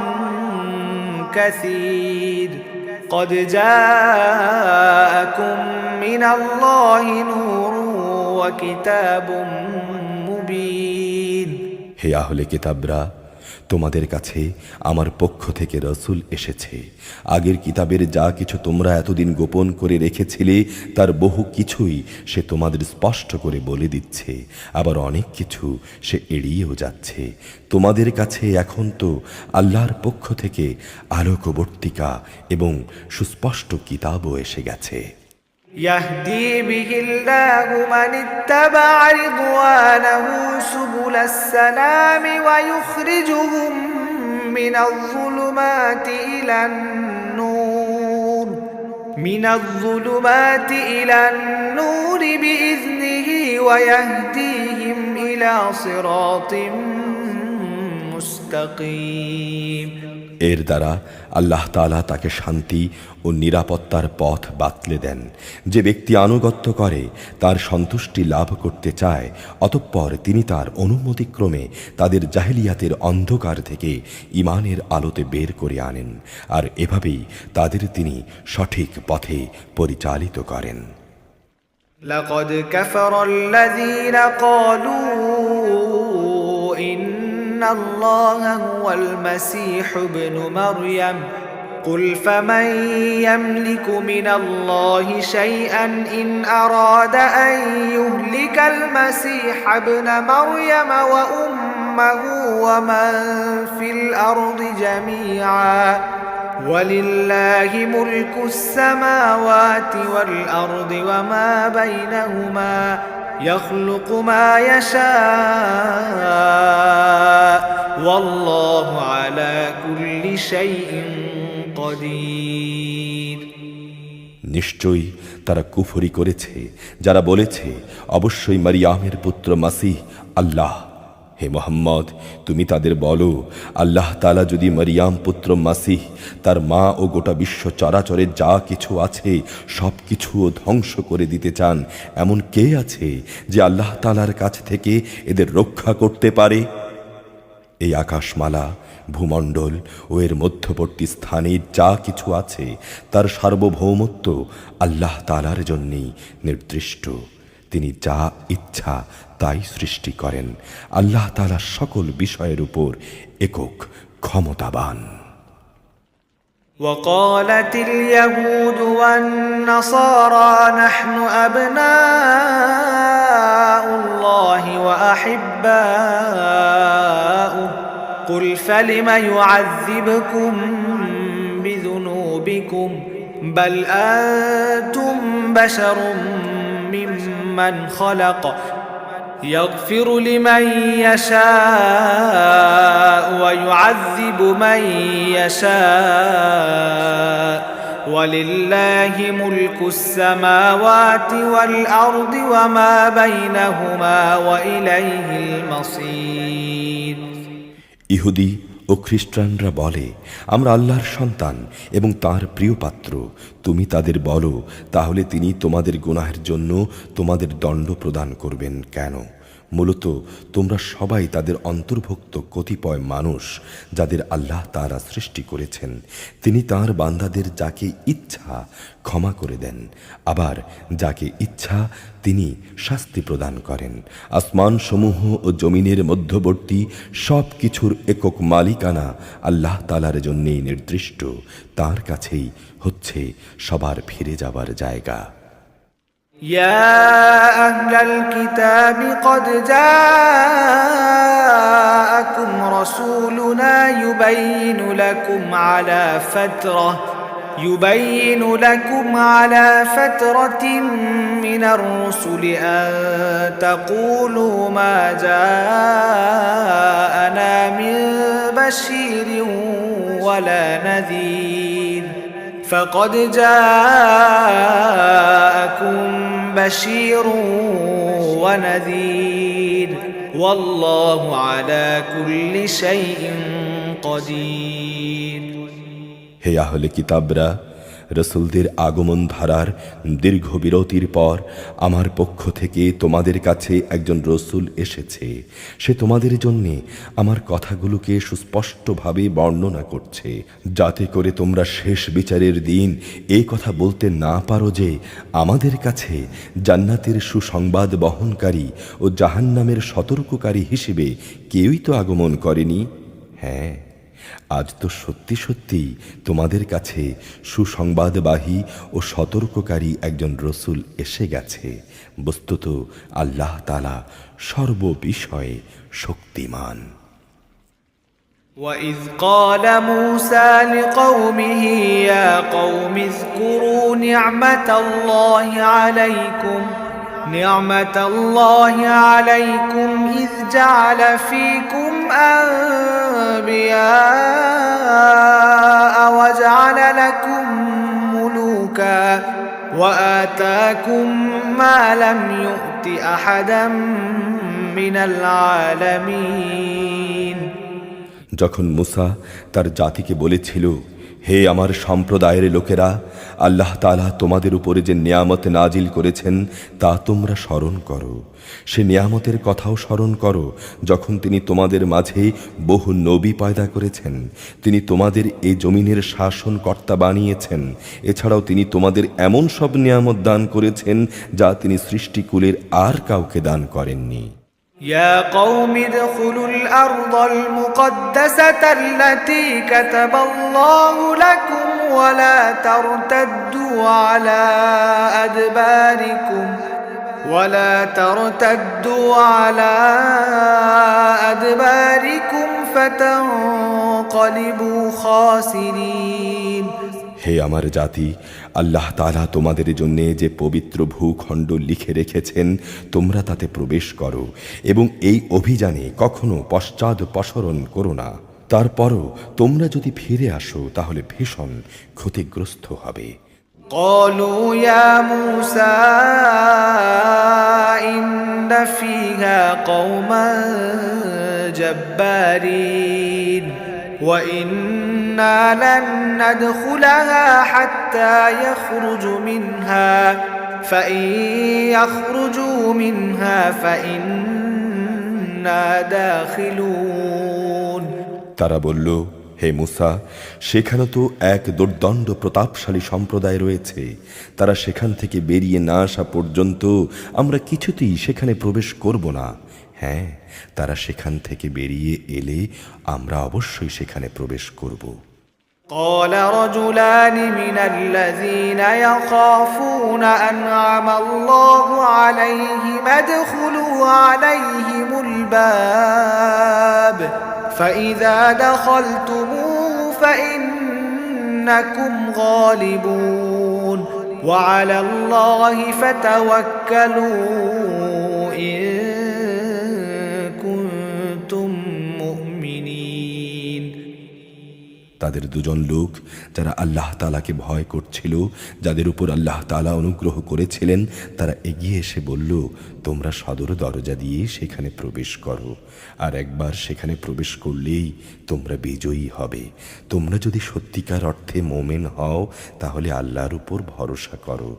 كثير قد جاءكم من الله نور وكتاب মুবিন। হে আহলে কিতাবরা, তোমাদের কাছে আমার পক্ষ থেকে রসুল এসেছে। আগের কিতাবের যা কিছু তোমরা এতদিন গোপন করে রেখেছিলে তার বহু কিছুই সে তোমাদের স্পষ্ট করে বলে দিচ্ছে, আবার অনেক কিছু সে এড়িয়েও যাচ্ছে। তোমাদের কাছে এখন তো আল্লাহর পক্ষ থেকে আলোকবর্তিকা এবং সুস্পষ্ট কিতাবও এসে গেছে। يهدي به الله من اتبع رضوانه سبل السلام ويخرجهم من الظلمات إلى النور بإذنه ويهديهم إلى صراط مستقيم এর দ্বারা আল্লাহ তাআলা তাকে শান্তি ও নিরাপত্তার পথ বাতলে দেন। যে ব্যক্তি আনুগত্য করে, তার সন্তুষ্টি লাভ করতে চায়, অতঃপর তিনি তার অনুমতিক্রমে তাদের জাহেলিয়াতের অন্ধকার থেকে ঈমানের আলোতে বের করে আনেন, আর এভাবেই তাদের তিনি সঠিক পথে পরিচালিত করেন। لقد كفر الذين قالوا إن الله هو المسيح ابن مريم قل فمن يملك من الله شيئا إن أراد أن يهلك المسيح ابن مريم وأمه ومن في الأرض جميعا ولله ملك السماوات والأرض وما بينهما يخلق ما يشاء والله على كل شيء قدير নিশ্চয়ই তারা কুফরি করেছে যারা বলেছে অবশ্যই মারিয়ামের পুত্র মাসিহ আল্লাহ। হে মুহাম্মদ, তুমি তাদের বলো, আল্লাহ তাআলা যদি মারিয়াম পুত্র মাসিহ, তার মা ও গোটা বিশ্ব চরাচরে যা কিছু আছে সব কিছুও ধ্বংস করে দিতে চান, এমন কে আছে যে আল্লাহ তাআলার কাছ থেকে এদের রক্ষা করতে পারে? এই আকাশমালা, ভূমণ্ডল ও এর মধ্যবর্তী স্থানে যা কিছু আছে তার সার্বভৌমত্ব আল্লাহ তাআলার জন্যই নির্দিষ্ট। তিনি যা ইচ্ছা তাই সৃষ্টি করেন। আল্লাহ তাআলা সকল বিষয়ের উপর একক ক্ষমতাবান। وقالت اليهود والنصارى نحن أبناء الله وأحباؤه قل فلم يعذبكم بذنوبكم بل أنتم بشر ممن خلق يغفر لمن يشاء ويعذب من يشاء ولله ملك السماوات والأرض وما بينهما وإليه المصير ইহুদি ও খ্রিস্টানরা বলে, আমরা আল্লাহর সন্তান এবং তার প্রিয় পাত্র। তুমি তাদের বলো, তাহলে তিনি তোমাদের গুনাহের জন্য তোমাদের দণ্ড প্রদান করবেন কেন? মূলত তোমরা সবাই তাদের অন্তর্ভুক্ত কতিপয় মানুষ, যাদের আল্লাহ তাআলা সৃষ্টি করেছেন। তিনি তাঁর বান্দাদের যাকে ইচ্ছা ক্ষমা করে দেন, আবার যাকে ইচ্ছা তিনি শাস্তি প্রদান করেন। আসমান সমূহ ও জমিনের মধ্যবর্তী সব কিছুর একক মালিকানা আল্লাহ তাআলার জন্যই নির্দিষ্ট। তার কাছেই হচ্ছে সবার ফিরে যাবার জায়গা। يا أهل الكتاب قد جاءكم رسولنا يبين لكم على فترة من الرسل أن تقولوا ما جاءنا من بشير ولا نذير فقد جاءكم بشير ونذير والله على كل شيء قدير হে আহলে কিতাবরা, রসুলদের আগমন ধারার দীর্ঘ বিরতির পর আমার পক্ষ থেকে তোমাদের কাছে একজন রসুল এসেছে। সে তোমাদের জন্যে আমার কথাগুলোকে সুস্পষ্টভাবে বর্ণনা করছে, যাতে করে তোমরা শেষ বিচারের দিন এই কথা বলতে না পারো যে আমাদের কাছে জান্নাতের সুসংবাদ বহনকারী ও জাহান্নামের সতর্ককারী হিসেবে কেউই তো আগমন করেনি। হ্যাঁ, আজ তো সত্যি সত্যি তোমাদের কাছে সুসংবাদবাহী ও সতর্ককারী একজন রসুল এসে গেছে। বস্তুত আল্লাহ তাআলা সর্ববিষয়ে শক্তিমান। وإذ قال موسى لقومه يا قوم اذكروا نعمة الله عليكم إذ جعل فيكم أنبياء وجعل لكم ملوكا وآتاكم ما لم يؤت أحدا من العالمين যখন মুসা তার জাতিকে বলেছিল, হে আমার সম্প্রদায়ের লোকেরা, আল্লাহ তাআলা তোমাদের উপরে যে নিয়ামত নাজিল করেছেন তা তোমরা স্মরণ করো। সে নিয়ামতের কথাও স্মরণ করো যখন তিনি তোমাদের মাঝে বহু নবী পয়দা করেছেন, তিনি তোমাদের এই জমিনের শাসনকর্তা বানিয়েছেন। এছাড়াও তিনি তোমাদের এমন সব নিয়ামত দান করেছেন যা তিনি সৃষ্টিকুলের আর কাউকে দান করেননি। يا قوم ادخلوا الأرض المقدسة التي كتب الله لكم ولا ترتدوا على أدباركم فتنقلبوا خاسرين হে আমার জাতি, আল্লাহ তাআলা তোমাদের জন্যে যে পবিত্র ভূখণ্ড লিখে রেখেছেন তোমরা তাতে প্রবেশ করো এবং এই অভিযানে কখনো পশ্চাদপসরণ করো না। তারপরও তোমরা যদি ফিরে আসো তাহলে ভীষণ ক্ষতিগ্রস্ত হবে। قالوا يا موسى إن فيها قوما جبارين وإنا لن ندخلها حتى يخرجوا منها فإن يخرجوا منها فإنا داخلون তারা বলল, হে মুসা, সেখানে তো এক দুর্দণ্ড প্রতাপশালী সম্প্রদায় রয়েছে, তারা সেখান থেকে বেরিয়ে না আসা পর্যন্ত আমরা কিছুতেই সেখানে প্রবেশ করব না। হ্যাঁ, তারা সেখান থেকে বেরিয়ে এলে আমরা অবশ্যই সেখানে প্রবেশ করব। قال رجلان من الذين يخافون أنعم الله عليهم ادخلوا عليهم الباب فإذا دخلتموه فإنكم غالبون وعلى الله فتوكلوا إن كنتم مؤمنين তাদের দুজন লোক যারা আল্লাহ তাআলাকে ভয় করছিল, যাদের উপর আল্লাহ তাআলা অনুগ্রহ করেছিলেন, তারা এগিয়ে এসে বলল, তোমরা সদর দরজা দিয়ে সেখানে প্রবেশ করো, আর একবার সেখানে প্রবেশ করলেই তোমরা বিজয়ী হবে। তোমরা যদি সত্যিকার অর্থে মুমিন হও তাহলে আল্লাহর উপর ভরসা করো।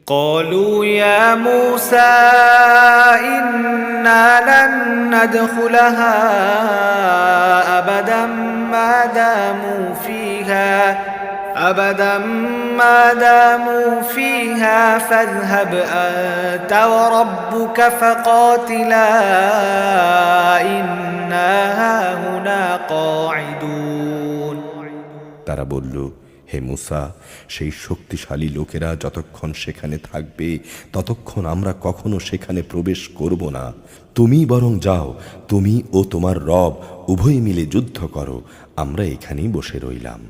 قالوا يا موسى إنا لن ندخلها أبدا ما داموا فيها فاذهب أنت وربك فقاتلا إنا هاهنا قاعدون তারা বলল, হে মুসা, সেই শক্তিশালী লোকেরা যতক্ষণ সেখানে থাকবে ততক্ষণ আমরা কখনো সেখানে প্রবেশ করব না। তুমি বরং যাও, তুমি ও তোমার রব উভয় মিলে যুদ্ধ করো, আমরা এখানেই বসে রইলাম।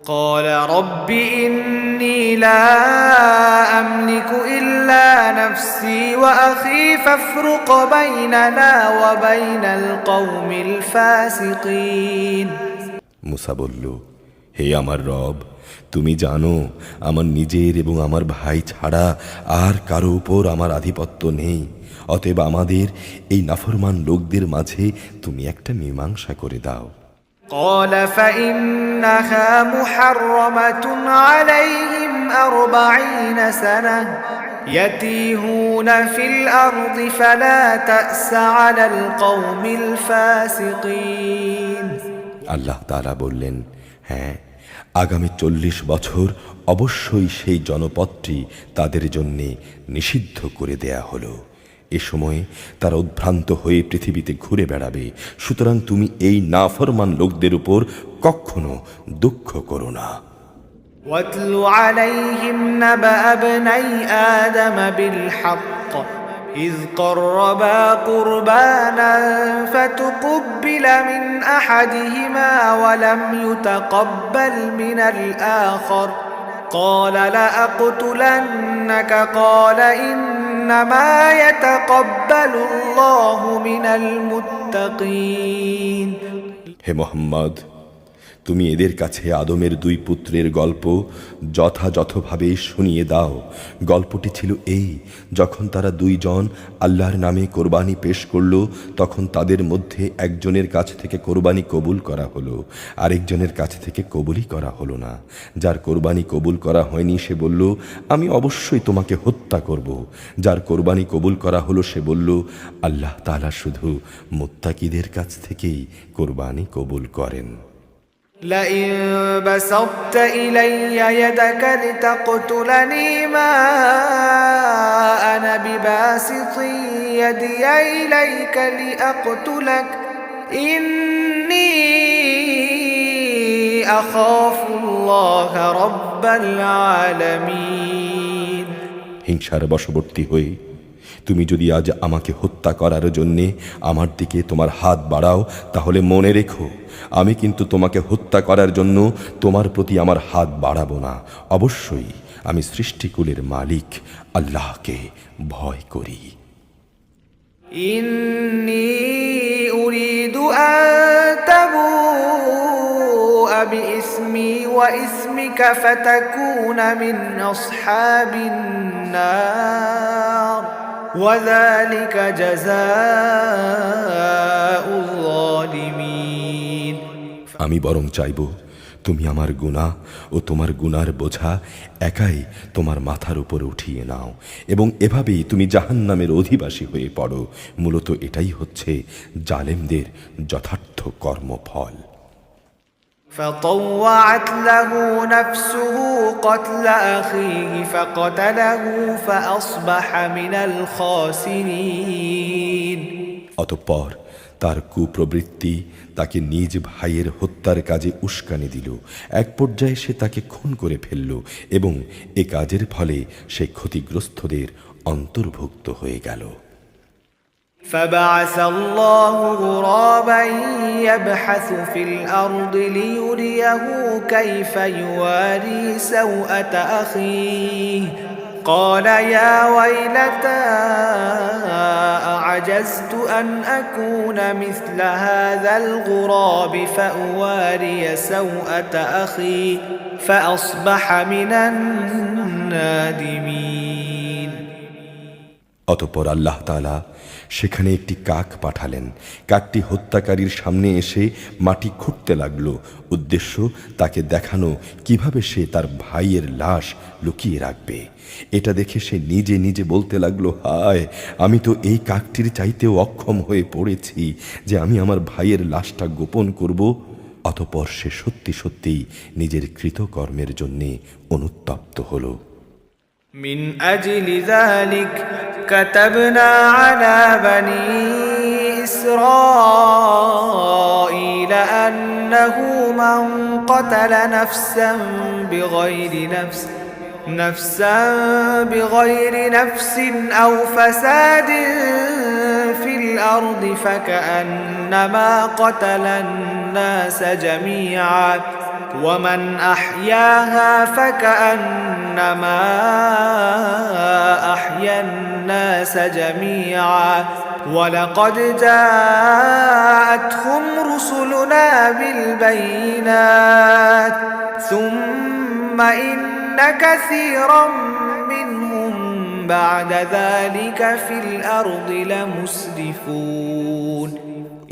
قال رب إني لا أملك إلا نفسي وأخي فافرق بيننا وبين القوم الفاسقين মুসা বলল, হে আমার রব, তুমি জানো আমার নিজের এবং আমার ভাই ছাড়া আর কারো উপর আমার আধিপত্য নেই, অতএব আমাদের এই নাফরমান লোকদের মাঝে তুমি একটা মীমাংসা করে দাও। قال فإنها محرمة عليهم 40 سنة يتيهون في الأرض فلا تأس على القوم الفاسقين আল্লাহ তাআলা বললেন, হ্যাঁ, আগামী 40 বছর অবশ্যই সেই জনপদটি তাদের জন্য নিষিদ্ধ করে দেয়া হলো। এ সময় তারা উদ্ভ্রান্ত হয়ে পৃথিবীতে ঘুরে বেড়াবে, সুতরাং তুমি এই নাফরমান লোকদের উপর কখনো দুঃখ করো না। واتل عليهم نبأ ابني آدم بالحق إذ قربا قربانا فتقبل من أحدهما ولم يتقبل من الآخر قال لأقتلنك قال إنما يتقبل الله من المتقين হে মুহাম্মদ, তুমি এদের কাছে আদমের দুই পুত্রের গল্প যথাযথভাবে শুনিয়ে দাও। গল্পটি ছিল এই: যখন তারা দুইজন আল্লাহর নামে কোরবানি পেশ করল, তখন তাদের মধ্যে একজনের কাছ থেকে কোরবানি কবুল করা হলো, আরেকজনের কাছ থেকে কবুলই করা হলো না। যার কোরবানি কবুল করা হয়নি সে বলল, আমি অবশ্যই তোমাকে হত্যা করব। যার কোরবানি কবুল করা হলো সে বলল, আল্লাহ তাআলা শুধু মুত্তাকিদের কাছ থেকেই কোরবানি কবুল করেন। لئن بسطت إلي يدك لتقتلني ما أنا بباسط يدي إليك لأقتلك إني أخاف الله رب العالمين হিংসার বশবর্তী হয়ে তুমি যদি আজ আমাকে হত্যা করার জন্যে আমার দিকে তোমার হাত বাড়াও, তাহলে মনে রেখো আমি কিন্তু তোমাকে হত্যা করার জন্য তোমার প্রতি আমার হাত বাড়াবো না। অবশ্যই আমি সৃষ্টিকুলের মালিক আল্লাহকে ভয় করি। ইন্নী উরিদু আন তাবুআ বিইসমি ওয়া ইসমিকা ফাতাকুনা মিন আসহাবিন নার ওয়া যালিকা জাযাউয যালিমিন। আমি বরং চাইব তুমি আমার গুনাহ ও তোমার গুনার বোঝা একাই তোমার মাথার উপর উঠিয়ে নাও এবং এভাবেই তুমি জাহান্নামের অধিবাসী হয়ে পড়ো। মূলত এটাই হচ্ছে জালেমদের যথার্থ কর্মফল। فطوعت له نفسه قتل أخيه فقتله فأصبح من الخاسرين। অতঃপর তার কুপ্রবৃত্তি তাকে নিজ ভাইয়ের হত্যার কাজে উস্কানি দিল। এক পর্যায়ে সে তাকে খুন করে ফেলল এবং এ কাজের ফলে সে ক্ষতিগ্রস্তদের অন্তর্ভুক্ত হয়ে গেল। فبعث الله غرابا يبحث في الأرض ليريه كيف يواري سوءة أخيه قال يا ويلتى أعجزت أن أكون مثل هذا الغراب فأواري سوءة أخي فأصبح من النادمين। অতঃপর আল্লাহ তাআলা সেখানে একটি কাক পাঠালেন। কাকটি হত্যাকারীর সামনে এসে মাটি খুঁড়তে লাগলো। উদ্দেশ্য তাকে দেখানো কিভাবে সে তার ভাইয়ের লাশ লুকিয়ে রাখবে। এটা দেখে সে নিজে নিজে বলতে লাগলো, হায়, আমি তো এই কাকটির চাইতেও অক্ষম হয়ে পড়েছি যে আমি আমার ভাইয়ের লাশটা গোপন করব। অতঃপর সে সত্যি সত্যিই নিজের কৃতকর্মের জন্যে অনুতপ্ত হলো। من أجل ذلك كتبنا على بني إسرائيل أنه من قتل نفسا بغير نفس أو فساد في الأرض فكأنما قتل الناس جميعا ومن أحياها فكأنما أحيا الناس جميعا ولقد جاءتهم رسلنا بالبينات ثم إن كثيرا منهم بعد ذلك في الأرض لمسرفون।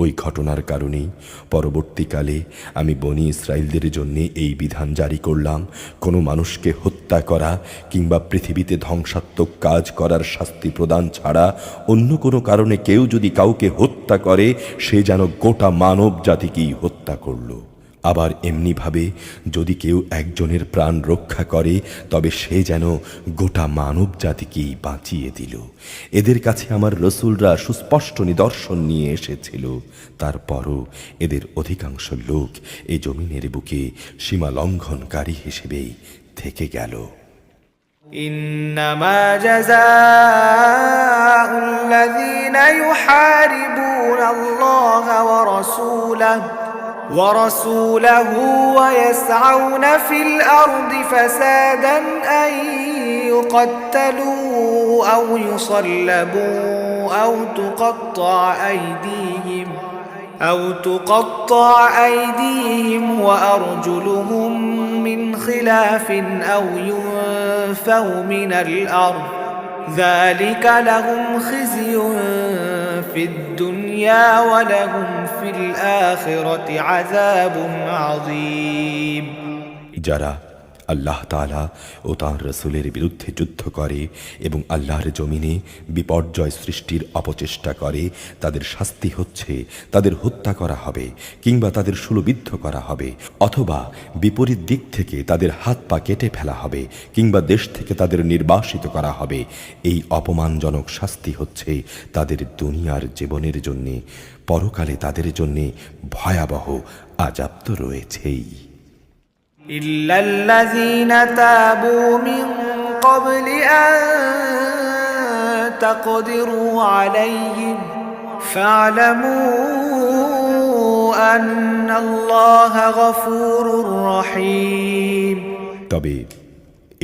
ওই ঘটনার কারণেই পরবর্তীকালে আমি বনি ইসরাইলদের জন্য এই বিধান জারি করলাম, কোনো মানুষকে হত্যা করা কিংবা পৃথিবীতে ধ্বংসাত্মক কাজ করার শাস্তি প্রদান ছাড়া অন্য কোনো কারণে কেউ যদি কাউকে হত্যা করে সে যেন গোটা মানব জাতিকেই হত্যা করল। আবার এমনিভাবে যদি কেউ একজনের প্রাণ রক্ষা করে তবে সে যেন গোটা মানব জাতিকেই বাঁচিয়ে দিল। এদের কাছে আমার রসুলরা সুস্পষ্ট নিদর্শন নিয়ে এসেছিল, তারপরও এদের অধিকাংশ লোক এই জমিনের বুকে সীমা লঙ্ঘনকারী হিসেবেই থেকে গেল। إنما جزاء الذين يحاربون الله ورسوله ويسعون في الأرض فسادا أن يقتلوا أو يصلبوا أو تقطع أيديهم وأرجلهم من خلاف أو ينفوا من الأرض ذلك لهم خزي في الدنيا ولهم في الآخرة عذاب عظيم যারা আল্লাহ তাআলা ও তাঁর রাসূলের বিরুদ্ধে যুদ্ধ করে এবং আল্লাহর জমিনে বিপর্যয় সৃষ্টির অপচেষ্টা করে, তাদের শাস্তি হচ্ছে তাদের হত্যা করা হবে কিংবা তাদের শূলবিদ্ধ করা হবে, অথবা বিপরীত দিক থেকে তাদের হাত পা কেটে ফেলা হবে কিংবা দেশ থেকে তাদের নির্বাসিত করা হবে। এই অপমানজনক শাস্তি হচ্ছে তাদের দুনিয়ার জীবনের জন্যে, পরকালে তাদের জন্যে ভয়াবহ আযাব তো রয়েছেই। إلا الذين تابوا من قبل أن تقدروا عليهم فاعلموا أن الله غفور رحيم তবে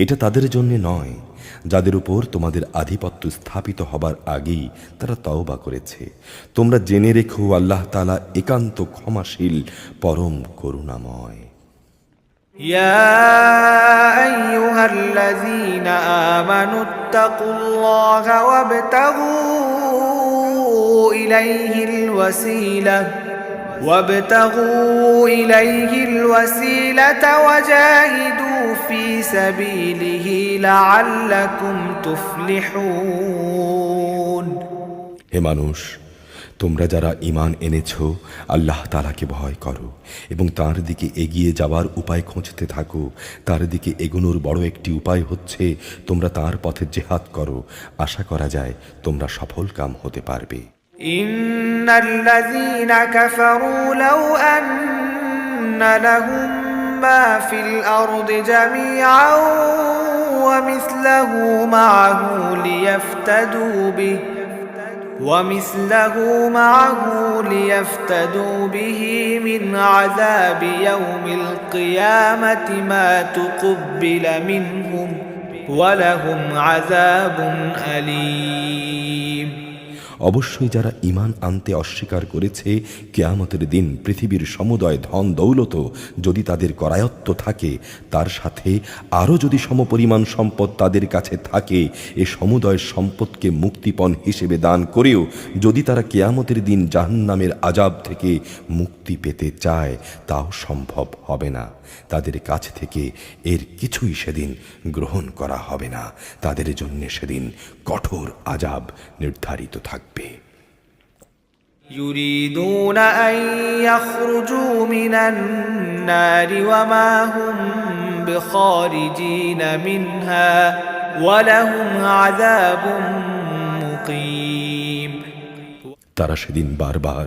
এটা তাদের জন্য নয় যাদের উপর তোমাদের আধিপত্য স্থাপিত হবার আগেই তারা তওবা করেছে। তোমরা জেনে রেখো আল্লাহ তাআলা একান্ত ক্ষমাশীল, পরম করুণাময়। يا أيها الذين آمنوا اتقوا الله وابتغوا إليه الوسيلة وجاهدوا في سبيله لعلكم تفلحون। হে মানুষ, তোমরা যারা ঈমান এনেছো, আল্লাহ তাআলাকে ভয় করো এবং তার দিকে এগিয়ে যাওয়ার উপায় খুঁজতে থাকো। তার দিকে এগোনোর বড় একটি উপায় হচ্ছে তোমরা তার পথে জিহাদ করো। আশা করা যায় তোমরা সফলকাম হতে পারবে। ইন্নাল্লাযীনা কাফারু লাউ আন্না লাহুম মা ফিল আরদি জামিআন ওয়া মিসলাহু মা'আহু ليفتدوا به من عذاب يوم القيامة ما تقبل منهم ولهم عذاب أليم। অবশ্যই যারা ঈমান আনতে অস্বীকার করেছে, কিয়ামতের দিন পৃথিবীর সমুদয় ধন দৌলত যদি তাদের করায়ত্ত থাকে, তার সাথে আরও যদি সমপরিমাণ সম্পদ তাদের কাছে থাকে, এ সমুদয় সম্পদকে মুক্তিপণ হিসেবে দান করেও যদি তারা কিয়ামতের দিন জাহান্নামের আযাব থেকে মুক্তি পেতে চায়, তাও সম্ভব হবে না। তাদের কাছ থেকে এর কিছুই সেদিন গ্রহণ করা হবে না। তাদের জন্য সেদিন কঠোর আযাব নির্ধারিত থাকবে। يريدون أن يخرجوا من النار وما هم بخارجين منها ولهم عذاب مقيم। তারা সেদিন বারবার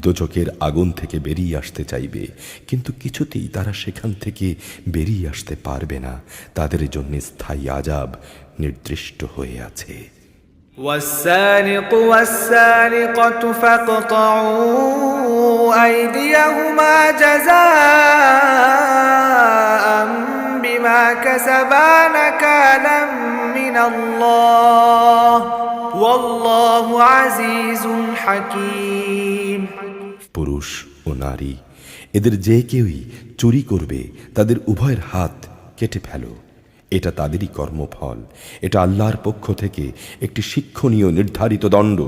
দোজখের আগুন থেকে বেরিয়ে আসতে চাইবে, কিন্তু কিছুতেই তারা সেখান থেকে বেরিয়ে আসতে পারবে না। তাদের জন্য স্থায়ী আযাব নির্দিষ্ট হয়ে আছে। والسارق والسارقة فاقطعوا أيديهما جزاء بما كسبا نكالا من الله والله عزيز حكيم। পুরুষ ও নারী এদের যে কেউই চুরি করবে, তাদের উভয়ের হাত কেটে ফেলো। এটা তাদেরই কর্মফল। এটা আল্লাহর পক্ষ থেকে একটি শিক্ষণীয় নির্ধারিত দণ্ড।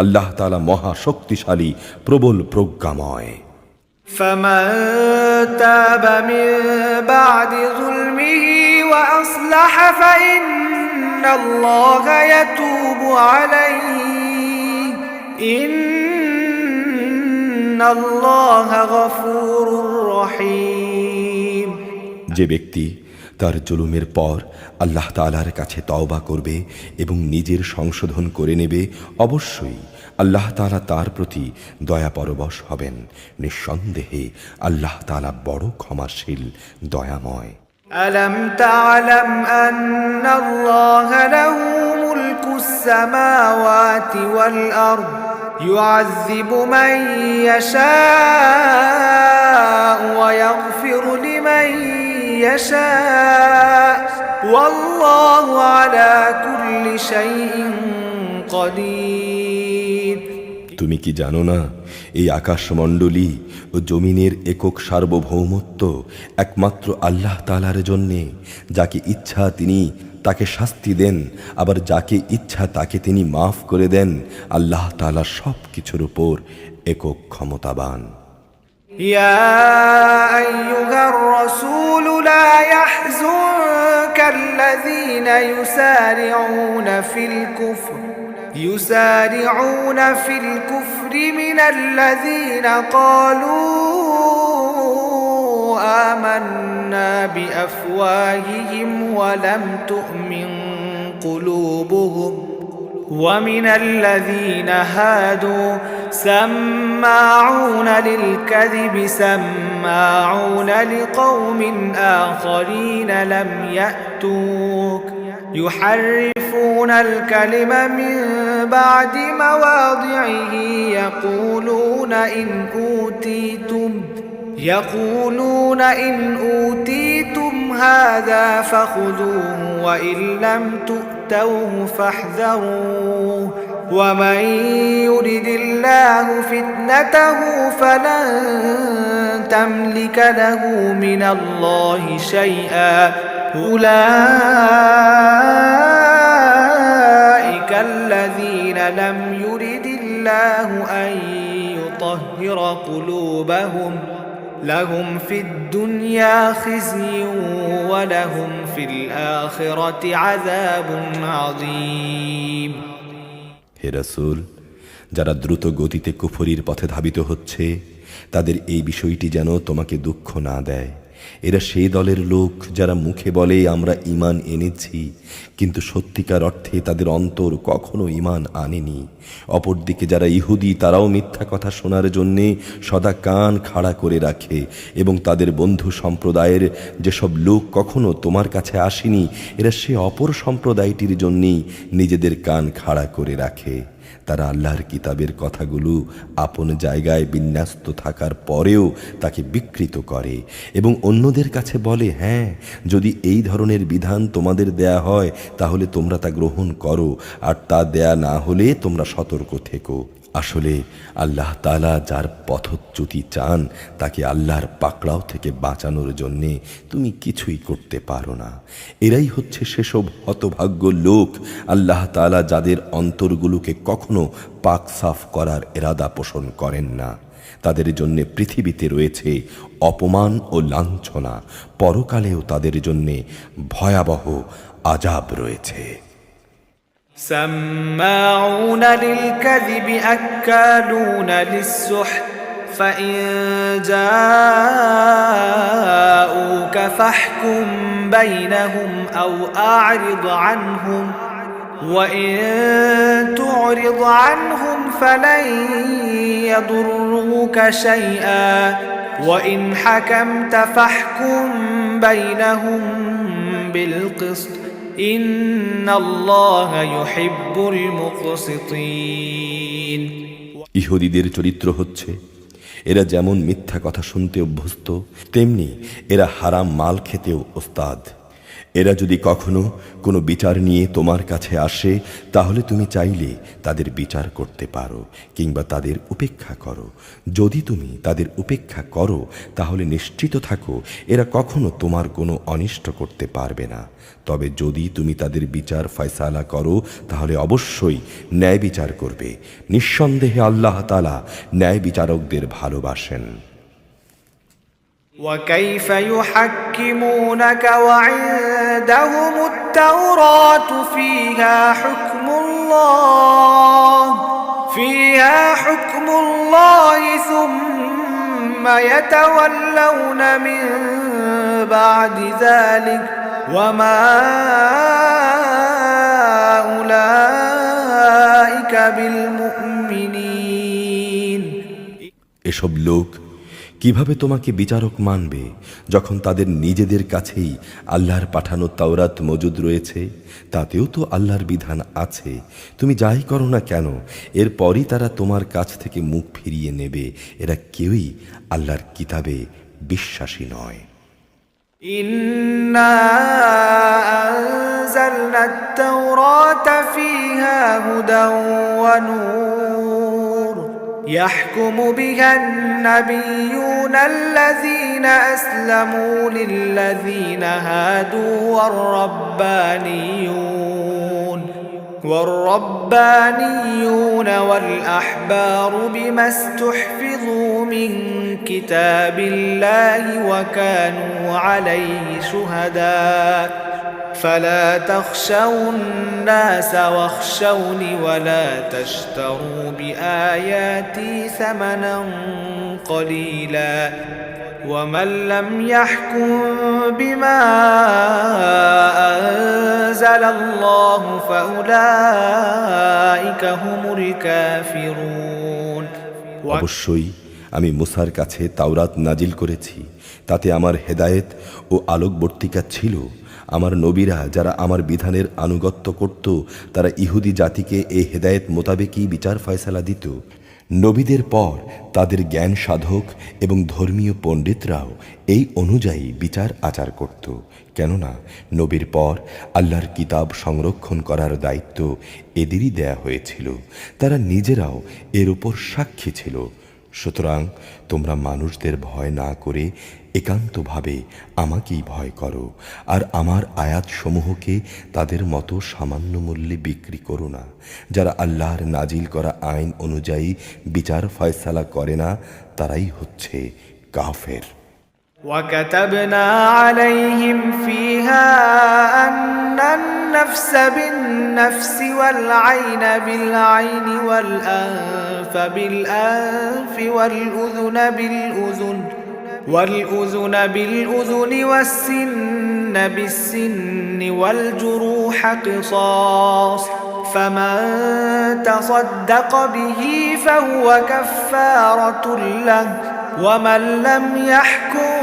আল্লাহ তাআলা মহা শক্তিশালী, প্রবল প্রজ্ঞাময়। فمن تاب من بعد ظلمه وأصلح فإن الله يتوب عليه إن الله غفور رحيم। যে ব্যক্তি তার জুলুমের পর আল্লাহ তাআলার কাছে তওবা করবে এবং নিজের সংশোধন করে নেবে, অবশ্যই আল্লাহ তাআলা তার প্রতি দয়া পরবশ হবেন। নিঃসন্দেহে আল্লাহ তাআলা বড় ক্ষমাশীল, দয়াময়। ألم تعلم أن الله له ملك السماوات والأرض يعذب من يشاء ويغفر لمن يشاء والله على كل شيء قدير। তুমি কি জানো না এই আকাশমণ্ডলী ও জমিনের একক সার্বভৌমত্ব একমাত্র আল্লাহ তাআলার জন্যে। যাকে ইচ্ছা তিনি তাকে শাস্তি দেন, আবার যাকে ইচ্ছা তাকে তিনি মাফ করে দেন। আল্লাহ তাআলা সব কিছুর উপর একক ক্ষমতাবান। يا أيها الرسول لا يحزنك الذين يسارعون في الكفر من الذين قالوا آمنا بأفواههم ولم تؤمن قلوبهم ومن الذين هادوا سماعون للكذب سماعون لقوم آخرين لم يأتوك يحرفون الكلم من بعد مواضعه يقولون إن أوتيتم هذا فخذوه وإن لم تؤتوه فاحذروه ومن يرد الله فتنته فلن تملك له من الله شيئا أولئك الذين لم يرد الله أن يطهر قلوبهم لهم في الدنيا خزي ولهم في الآخرة عذاب عظيم। হে রাসূল, যারা দ্রুত গতিতে কুফরির পথে ধাবিত হচ্ছে তাদের এই বিষয়টি যেন তোমাকে দুঃখ না দেয়। এরা সেই দলের লোক যারা মুখে বলে আমরা ঈমান এনেছি, কিন্তু সত্যিকার অর্থে তাদের অন্তর কখনো ঈমান আনেনি। অপরদিকে যারা ইহুদি তারাও মিথ্যা কথা শোনার জন্যে সদা কান খাড়া করে রাখে, এবং তাদের বন্ধু সম্প্রদায়ের যেসব লোক কখনো তোমার কাছে আসেনি এরা সে অপর সম্প্রদায়টির জন্যেই নিজেদের কান খাড়া করে রাখে। তারা আল্লাহর কিতাবের কথাগুলো আপন জায়গায় বিন্যস্ত থাকার পরেও তাকে বিকৃত করে এবং অন্যদের কাছে বলে, হ্যাঁ, যদি এই ধরনের বিধান তোমাদের দেয়া হয় তাহলে তোমরা তা গ্রহণ করো, আর তা দেয়া না হলে তোমরা সতর্ক থেকো। আসলে আল্লাহ তাআলা যার পথচ্যুতি চান তাকে আল্লাহর পাকড়াও থেকে বাঁচানোর জন্যে তুমি কিছুই করতে পারো না। এরাই হচ্ছে সেসব হতভাগ্য লোক আল্লাহ তাআলা যাদের অন্তরগুলোকে কখনো পাক সাফ করার ইরাদা পোষণ করেন না। তাদের জন্যে পৃথিবীতে রয়েছে অপমান ও লাঞ্ছনা, পরকালেও তাদের জন্যে ভয়াবহ আযাব রয়েছে। سماعون للكذب أكالون للسحت فإن جاءوك فاحكم بينهم أو أعرض عنهم وإن تعرض عنهم فلن يضروك شيئا وإن حكمت فاحكم بينهم بالقسط إن الله يحب المقسطين। ইহুদিদের চরিত্র হচ্ছে এরা যেমন মিথ্যা কথা শুনতে অভ্যস্ত তেমনি এরা হারাম মাল খেতেও ওস্তাদ। এরা যদি কখনো কোনো বিচার নিয়ে তোমার কাছে আসে তাহলে তুমি চাইলে তাদের বিচার করতে পারো কিংবা তাদের উপেক্ষা করো। যদি তুমি তাদের উপেক্ষা করো তাহলে নিশ্চিত থাকো এরা কখনো তোমার কোনো অনিষ্ট করতে পারবে না। তবে যদি তুমি তাদের বিচার ফয়সালা করো তাহলে অবশ্যই ন্যায় বিচার করবে। নিঃসন্দেহে আল্লাহ তাআলা ন্যায় বিচারকদের ভালোবাসেন। وكيف يحكمونك وعندهم التوراة فيها حكم الله ثم يتولون من بعد ذلك وما أولئك بالمؤمنين। এসব লোক কিভাবে তোমাকে বিচারক মানবে যখন তাদের নিজেদের কাছেই আল্লাহর পাঠানো তাওরাত মজুদ রয়েছে? তাতেও তো আল্লাহর বিধান আছে। তুমি যাই করো না কেন, এরপরই তারা তোমার কাছ থেকে মুখ ফিরিয়ে নেবে। এরা কেউই আল্লাহর কিতাবে বিশ্বাসী নয়। إنا أنزلنا التوراة فيها هدى ونور يحكم بها النبيون الذين أسلموا للذين هادوا والربانيون والأحبار بما استحفظوا من كتاب الله وكانوا عليه شهداء فلا تخشوا الناس واخشوني ولا تشتروا بآياتي ثمنا قليلا ومن لم يحكم بما أنزل الله فأولئك هم الكافرون অবশ্যই আমি মুসার কাছে তাওরাত নাজিল করেছি, তাতে আমার হেদায়েত ও আলোকবর্তিকা ছিল। আমার নবীরা যারা আমার বিধানের আনুগত্য করত, তারা ইহুদি জাতিকে এই হেদায়েত মোতাবেকই বিচার ফয়সালা দিত। নবীদের পর তাদের জ্ঞান সাধক এবং ধর্মীয় পণ্ডিতরাও এই অনুযায়ী বিচার আচার করত। কেননা নবীর পর আল্লাহর কিতাব সংরক্ষণ করার দায়িত্ব এদেরই দেয়া হয়েছিল। তারা নিজেরাও এর উপর সাক্ষী ছিল। সুতরাং তোমরা মানুষদের ভয় না করে একান্তভাবে আমাকেই ভয় করো, আর আমার আয়াতসমূহকে তাদের মতো সামান্য মূল্যে বিক্রি করো না। যারা আল্লাহর নাজিল করা আইন অনুযায়ী বিচার ফয়সালা করে না, তারাই হচ্ছে কাফের। وكتبنا عليهم فيها أن النفس بالنفس والعين بالعين والأنف بالأنف والأذن بالأذن والسن بالسن والجروح قصاص فمن تصدق به فهو كفارة له ومن لم يحكم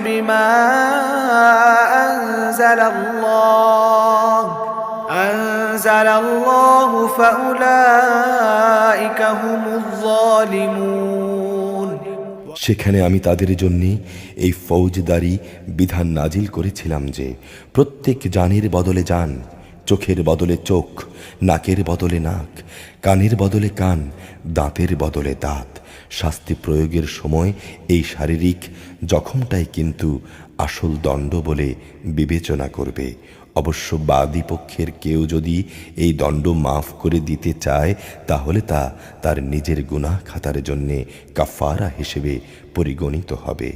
بما أنزل الله فأولئك هم الظالمون সেখানে আমি তাদের জন্য এই ফৌজদারি বিধান নাজিল করেছিলাম যে প্রত্যেক জানের বদলে জান, চোখের বদলে চোখ, নাকের বদলে নাক, কানের বদলে কান, দাঁতের বদলে দাঁত। শাস্তি প্রয়োগের সময় এই শারীরিক জখমটাই কিন্তু আসল দণ্ড বলে বিবেচনা করবে। অবশ্য বাদী পক্ষের কেউ যদি এই দণ্ড মাফ করে দিতে চায়, তাহলে তা তার নিজের গুনাহ খাতার জন্যে কাফারা হিসেবে পরিগণিত হবে।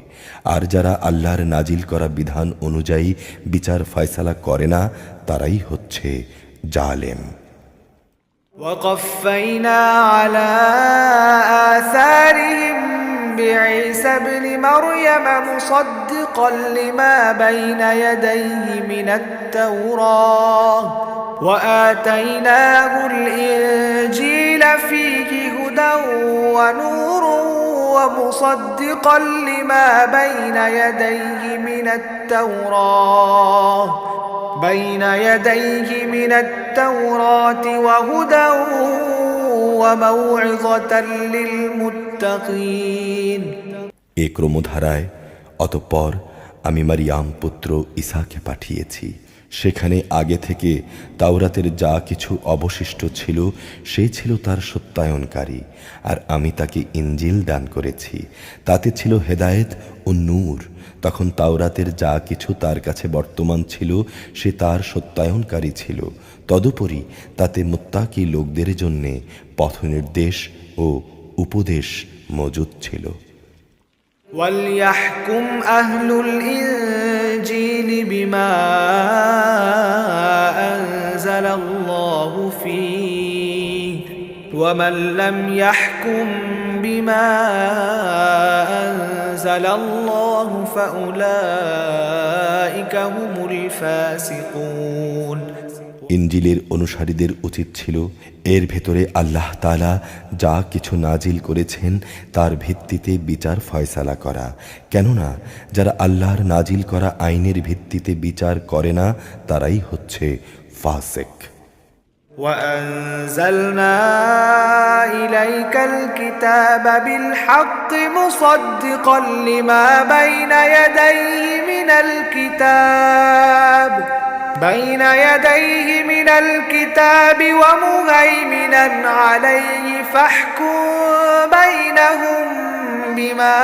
আর যারা আল্লাহর নাজিল করা বিধান অনুযায়ী বিচার ফয়সালা করে না, তারাই হচ্ছে জালেম। وقفينا على آثارهم بعيسى ابن مريم مصدقا لما بين يديه من التوراة وآتيناه الإنجيل فيه هدى ونور ومصدقا لما بين يديه من التوراة وهدى وموعظة للمتقين এ ক্রমধারায় অতঃপর আমি মারিয়াম পুত্র ঈসাকে পাঠিয়েছি। সেখানে আগে থেকে তাওরাতের যা কিছু অবশিষ্ট ছিল সে ছিল তার সত্যায়নকারী, আর আমি তাকে ইনজিল দান করেছি, তাতে ছিল হেদায়েত ও নূর। তখন তাওরাতের যা কিছু তার কাছে বর্তমান ছিল সে তার সত্যায়নকারী ছিল। তদুপরি তাতে মুত্তাকি লোকদের জন্যে পথনির্দেশ ও উপদেশ মজুদ ছিল। وليحكم أهل الإنجيل بما أنزل الله فيه ومن لم يحكم بما أنزل الله فأولئك هم الفاسقون ইনজিলের অনুসারীদের উচিত ছিল এর ভেতরে আল্লাহ তাআলা যা কিছু নাজিল করেছেন তার ভিত্তিতে বিচার ফয়সালা করা, কেননা যারা আল্লাহর নাজিল করা আইনের ভিত্তিতে বিচার করে না তারাই হচ্ছে ফাসিক। وأنزلنا إليك الكتاب بالحق مصدقا لما بين يديه من الكتاب ومهيمنا عليه فاحكم بينهم بما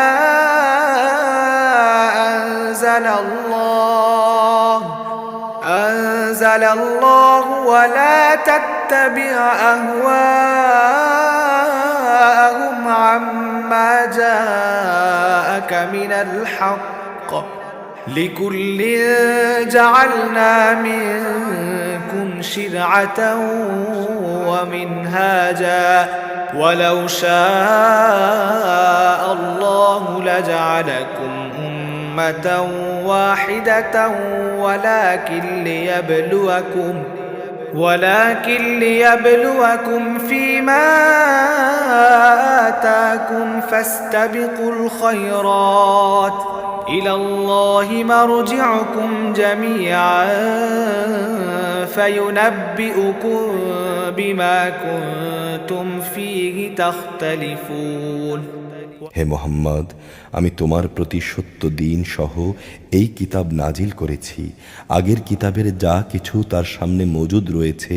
أنزل الله ولا تتبع أهواءهم عما جاءك من الحق لكل جعلنا منكم شرعة ومنهاجا ولو شاء الله لجعلكم أمة واحدة ولكن ليبلوكم فيما آتاكم فاستبقوا الخيرات إلى الله مرجعكم جميعا فينبئكم بما كنتم فيه تختلفون। হে মুহাম্মদ, আমি তোমার প্রতি সত্য দিন সহ এই কিতাব নাজিল করেছি। আগের কিতাবের যা কিছু তার সামনে মজুদ রয়েছে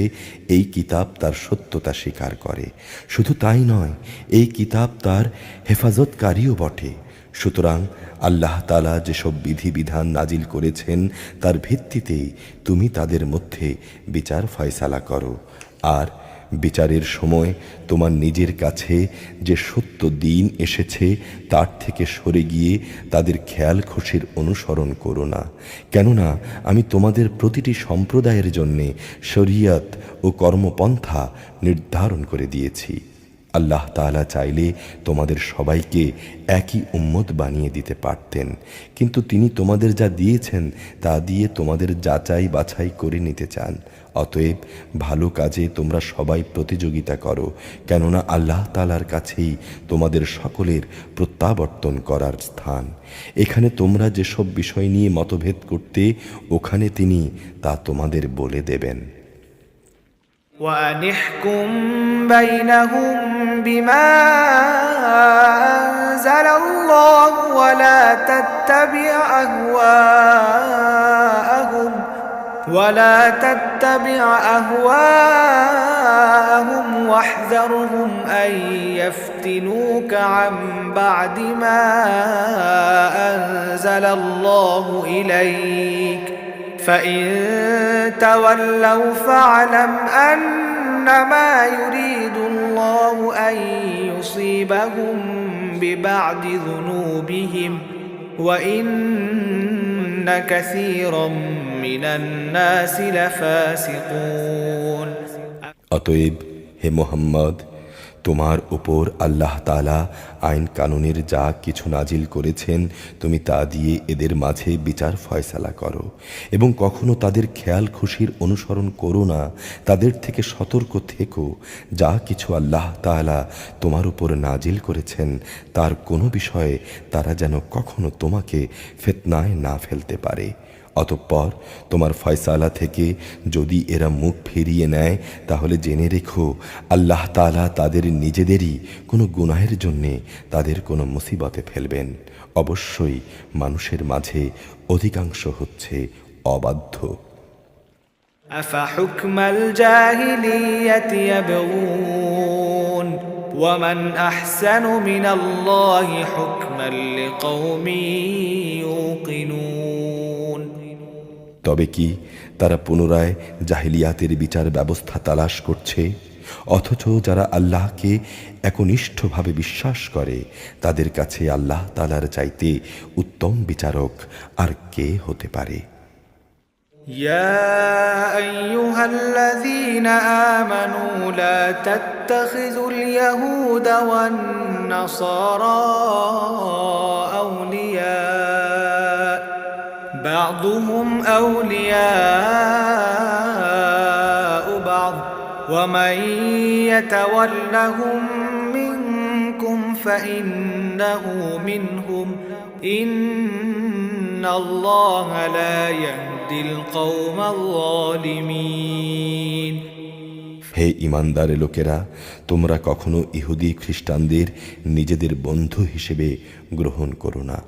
এই কিতাব তার সত্যতা স্বীকার করে। শুধু তাই নয়, এই কিতাব তার হেফাজতকারীও বটে। সুতরাং আল্লাহ তাআলা যেসব বিধিবিধান নাজিল করেছেন তার ভিত্তিতেই তুমি তাদের মধ্যে বিচার ফয়সালা করো। আর বিচারের সময় তোমার নিজের কাছে যে সত্য দিন এসেছে তার থেকে সরে গিয়ে তাদের খেয়াল খুশির অনুসরণ করো না, কেননা আমি তোমাদের প্রতিটি সম্প্রদায়ের জন্যে শরিয়ত ও কর্মপন্থা নির্ধারণ করে দিয়েছি। আল্লাহ তাআলা চাইলে তোমাদের সবাইকে একই উম্মত বানিয়ে দিতে পারতেন, কিন্তু তিনি তোমাদের যা দিয়েছেন তা দিয়ে তোমাদের যাচাই বাছাই করে নিতে চান। অতএব ভালো কাজে তোমরা সবাই প্রতিযোগিতা করো, কেননা আল্লাহ তাআলার কাছেই তোমাদের সকলের প্রত্যাবর্তন করার স্থান। এখানে তোমরা যেসব বিষয় নিয়ে মতভেদ করতে, ওখানে তিনি তা তোমাদের বলে দেবেন। وأن احكم بينهم بما أنزل الله ولا تتبع أهواءهم واحذرهم أن يفتنوك عن بعد ما أنزل الله إليك فإن تولوا فاعلم أنما يريد الله أن يصيبهم ببعض ذنوبهم وإن كثيرا من الناس لفاسقون। অতএব হে মুহাম্মদ, তোমার উপর আল্লাহ তাআলা আইন কানুনের যা কিছু নাজিল করেছেন তুমি তা দিয়ে এদের মাঝে বিচার ফয়সালা করো, এবং কখনো তাদের খেয়াল খুশির অনুসরণ করো না। তাদের থেকে সতর্ক থেকো। যা কিছু আল্লাহ তাআলা তোমার উপর নাজিল করেছেন তার কোনো বিষয়ে তারা যেন কখনো তোমাকে ফিতনায় না ফেলতে পারে। অতঃপর তোমার ফয়সালা থেকে যদি এরা মুখ ফিরিয়ে নেয় তাহলে জেনে রেখো আল্লাহ তাআলা তাদের নিজেদেরই কোনো গুনাহের জন্যে তাদের কোনো মুসিবতে ফেলবেন। অবশ্যই মানুষের মাঝে অধিকাংশ হচ্ছে অবাধ্য। أفحكم الجاهلية يبغون ومن أحسن من الله حكما لقوم يوقنون। তবে কি তারা পুনরায় জাহিলিয়াতের বিচার ব্যবস্থা তালাশ করছে? অথচ যারা আল্লাহকে একনিষ্ঠভাবে বিশ্বাস করে তাদের কাছে আল্লাহ তাআলার চাইতে উত্তম বিচারক আর কে হতে পারে? يا أيها الذين آمنوا لا تتخذوا اليهود والنصارى أولياء بعضهم أولياء ومن يتولهم منكم فإنه منهم إن الله لا يهدي القوم الظالمين হে ঈমানদার লোকেরা, তোমরা কখনো ইহুদি খ্রিস্টানদের নিজেদের বন্ধু হিসেবে গ্রহণ করো না,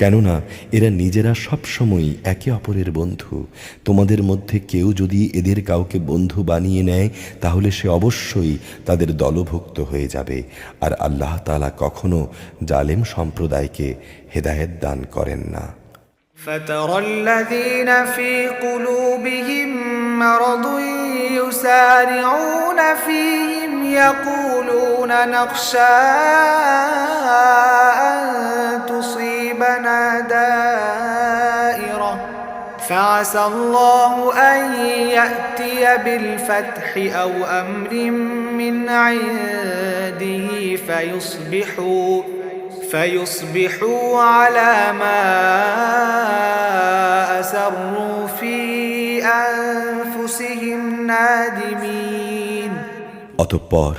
কেননা এরা নিজেরা সবসময় একে অপরের বন্ধু। তোমাদের মধ্যে কেউ যদি এদের কাউকে বন্ধু বানিয়ে নেয় তাহলে সে অবশ্যই তাদের দলভুক্ত হয়ে যাবে, আর আল্লাহ তাআলা কখনো জালেম সম্প্রদায়কে হেদায়েত দান করেন না। فترى الذين في قلوبهم مرض يسارعون فيهم يقولون نخشى أن تصيبنا دائرة فعسى الله أن يأتي بالفتح أو أمر من عنده فيصبحوا على ما أسروا في أنفسهم نادمين অতঃপর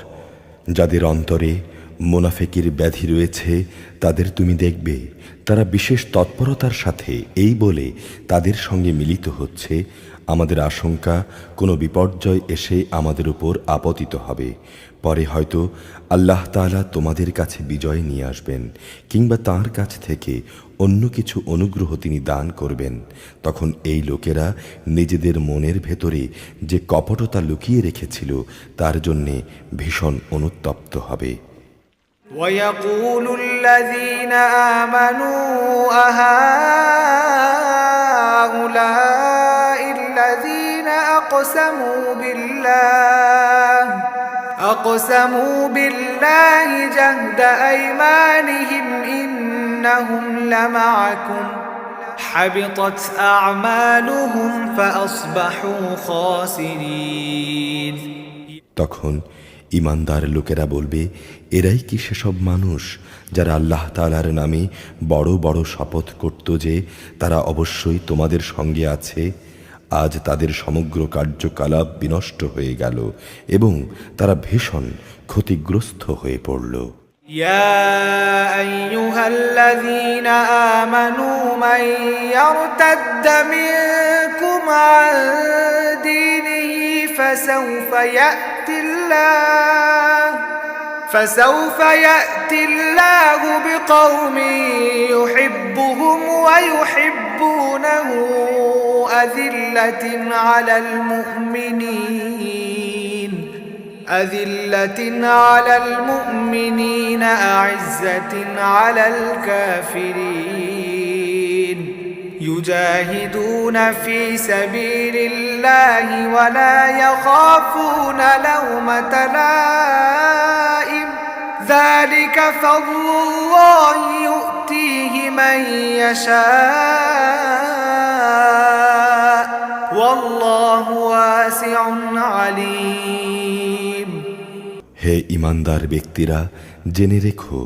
যাদের অন্তরে মুনাফিকের ব্যাধি রয়েছে তাদের তুমি দেখবে তারা বিশেষ তৎপরতার সাথে এই বলে তাদের সঙ্গে মিলিত হচ্ছে, আমাদের আশঙ্কা কোনো বিপর্যয় এসে আমাদের উপর আপতিত হবে, পরে হয়তো আল্লাহ তাআলা তোমাদের কাছে বিজয় নিয়ে আসবেন কিংবা তাঁর কাছ থেকে অন্য কিছু অনুগ্রহ তিনি দান করবেন। তখন এই লোকেরা নিজেদের মনের ভেতরে যে কপটতা লুকিয়ে রেখেছিল তার জন্যে ভীষণ অনুতপ্ত হবে। ويقول الذين آمنوا أهؤلاء الذين أقسموا بالله جهد أيمانهم إنهم لمعكم حبطت أعمالهم فأصبحوا خاسرين তখন ঈমানদার লোকেরা বলবে, এরাই কি সেসব মানুষ যারা আল্লাহ তাআলার নামে বড় বড় শপথ করত যে তারা অবশ্যই তোমাদের সঙ্গে আছে? আজ তাদের সমগ্র কার্যকলাপ বিনষ্ট হয়ে গেল এবং তারা ভীষণ ক্ষতিগ্রস্ত হয়ে পড়ল। يا أيها الذين آمنوا من يرتد منكم عن دينه فسوف يأتي الله بقوم يحبهم ويحبونه أذلة على المؤمنين أعزة على الكافرين يجاهدون في سبيل الله ولا يخافون لومة لائم ذلك فضل الله يؤتيه من يشاء والله واسع عليم হে ঈমানদার ব্যক্তিরা, জেনে রেখো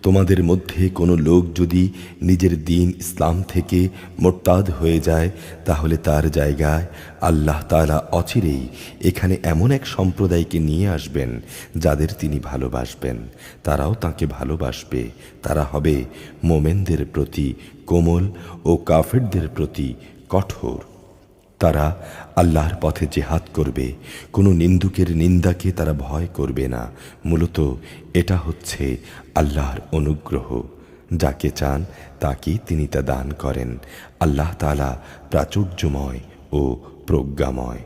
তোমাদের মধ্যে কোনো লোক যদি নিজের দ্বীন ইসলাম থেকে মোরতাদ হয়ে যায় তাহলে তার জায়গায় আল্লাহ তাআলা অচিরেই এখানে এমন এক সম্প্রদায়কে নিয়ে আসবেন যাদের তিনি ভালোবাসবেন, তারাও তাকে ভালোবাসবে। তারা হবে মোমেনদের প্রতি কোমল ও কাফেরদের প্রতি কঠোর। তারা আল্লাহর পথে জিহাদ করবে, কোনো নিন্দুকের নিন্দাকে তারা ভয় করবে না। মূলত এটা হচ্ছে আল্লাহর অনুগ্রহ, যাকে চান তাকেই তিনি তা দান করেন। আল্লাহ তাআলা প্রাচুর্যময় ও প্রজ্ঞাময়।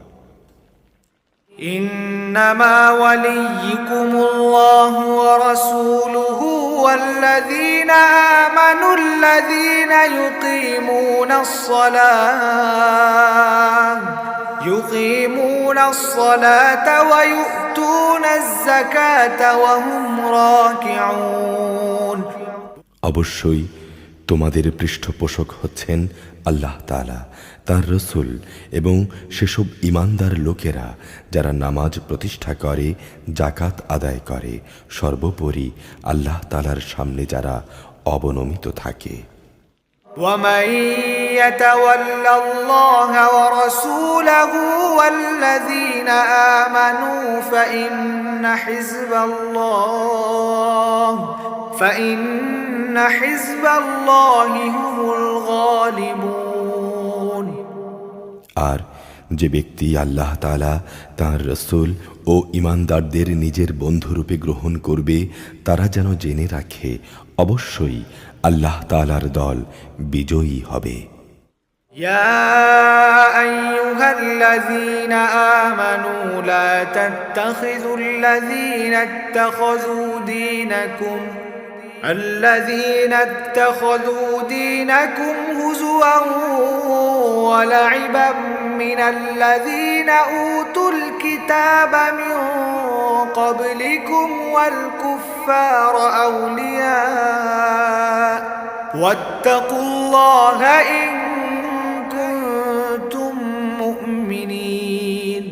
إنما وليكم الله ورسوله والذين آمنوا الذين يقيمون الصلاة ويؤتون الزكاة وهم راكعون অবশ্যই তোমাদের পৃষ্ঠপোষক হচ্ছেন আল্লাহ তাআলা, তার রসুল এবং সেসব ঈমানদার লোকেরা যারা নামাজ প্রতিষ্ঠা করে, জাকাত আদায় করে, সর্বোপরি আল্লাহ তাআলার সামনে যারা অবনমিত থাকে। ومن يتولى الله ورسوله والذين آمنوا فإن حزب الله هم الغالبون। আর যে ব্যক্তি আল্লাহ তাআলা তাঁর রাসূল ও ঈমানদারদের নিজের বন্ধুরূপে গ্রহণ করবে, তারা যেন জেনে রাখে অবশ্যই আল্লাহ তাআলার দল বিজয়ী হবে। يا أيها الذين آمنوا لا تتخذوا الذين اتخذوا دينكم هزوا ولعبا من الذين أوتوا الكتاب من قبلكم والكفار أولياء واتقوا الله إن كنتم مؤمنين।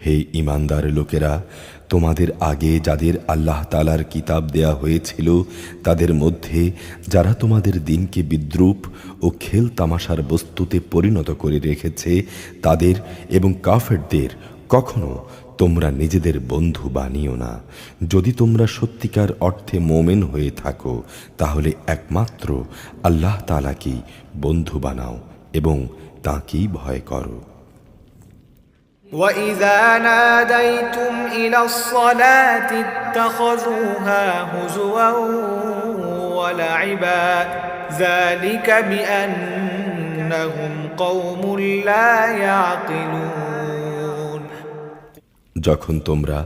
হে ঈমানদার লোকেরা, তোমাদের আগে যাদের আল্লাহ তাআলার কিতাব দেয়া হয়েছিল তাদের মধ্যে যারা তোমাদের দিনকে বিদ্রূপ ও খেল তামাশার বস্তুতে পরিণত করে রেখেছে, তাদের এবং কাফেরদের কখনো তোমরা নিজেদের বন্ধু বানিও না। যদি তোমরা সত্যিকার অর্থে মোমেন হয়ে থাকো, তাহলে একমাত্র আল্লাহ তাআলাকেই বন্ধু বানাও এবং তাঁকেই ভয় করো। وَإِذَا نَادَيْتُمْ إِلَى الصَّلَاةِ اتَّخَذُوهَا هُزُوًا وَلَعِبًا ذَلِكَ بِأَنَّهُمْ قَوْمٌ لَّا يَعْقِلُونَ। যখন তোমরা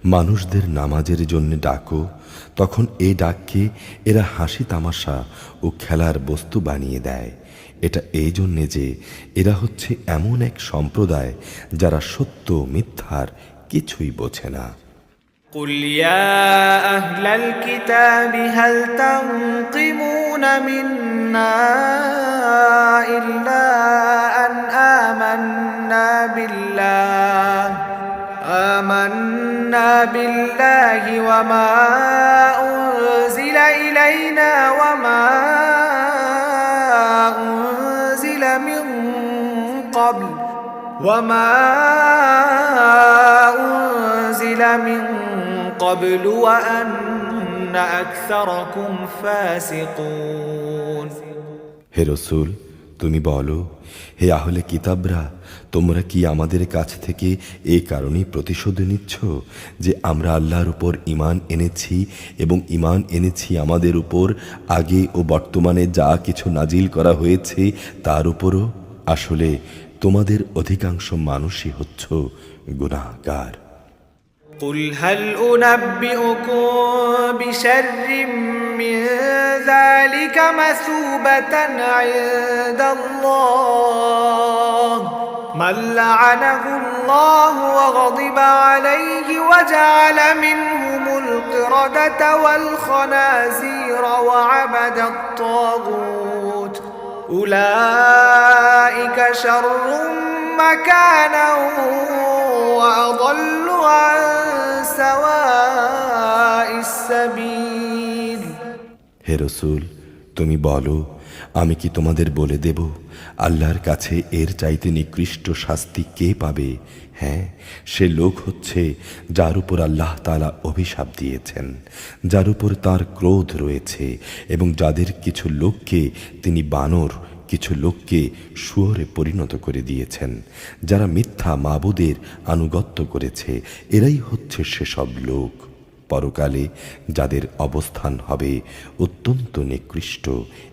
মানুষদের নামাজের জন্য ডাকো, তখন এই ডাককে এরা হাসি তামাশা ও খেলার বস্তু বানিয়ে দেয়। এটা এই জন্যে যে এরা হচ্ছে এমন এক সম্প্রদায় যারা সত্য মিথ্যার কিছুই বোঝে না। قُلْ يَا أَهْلَ الْكِتَابِ هَلْ تَنقِمُونَ مِنَّا إِلَّا أَنْ آمَنَّا بِاللَّهِ وَمَا أُنزِلَ إِلَيْنَا وَمَا أُنزِلَ من قبل وأن أكثركم فاسقون। হে রাসূল, তুমি বলো, হে আহলে কিতাবরা, তোমরা কি আমাদের কাছ থেকে এই কারণেই প্রতিশোধ নিচ্ছ যে আমরা আল্লাহর উপর ঈমান এনেছি এবং ঈমান এনেছি আমাদের উপর আগে ও বর্তমানে যা কিছু নাজিল করা হয়েছে তার উপরও? আসলে তোমাদের অধিকাংশ মানুষই হচ্ছ গুনাহগার। قُلْ هَلْ أُنَبِّئُكُم بِشَرٍّ مِّن ذَلِكَ مَثُوبَةً عِندَ اللَّهِ مَن لَّعَنَهُ اللَّهُ وَغَضِبَ عَلَيْهِ وَجَعَلَ مِنْهُمُ الْقِرَدَةَ وَالْخَنَازِيرَ وَعَبَدَ الطَّاغُوتَ أُولَٰئِكَ شَرٌّ مَّكَانًا وَأَضَلُّ عَن سَوَاءِ السَّبِيلِ। হে রাসূল, তুমি বলো, আমি কি তোমাদের বলে দেব আল্লাহর কাছে এর চাইতে নিকৃষ্ট শাস্তি কে পাবে? হ্যাঁ, সে লোক হচ্ছে যার উপর আল্লাহ তাআলা অভিশাপ দিয়েছেন, যার উপর তার ক্রোধ রয়েছে এবং যাদের কিছু লোককে তিনি বানর, কিছু লোককে শুয়োরে পরিণত করে দিয়েছেন। যারা মিথ্যা মাবুদের আনুগত্য করেছে, এরাই হচ্ছে সেসব লোক। পরকালে যাদের অবস্থান হবে অত্যন্ত নিকৃষ্ট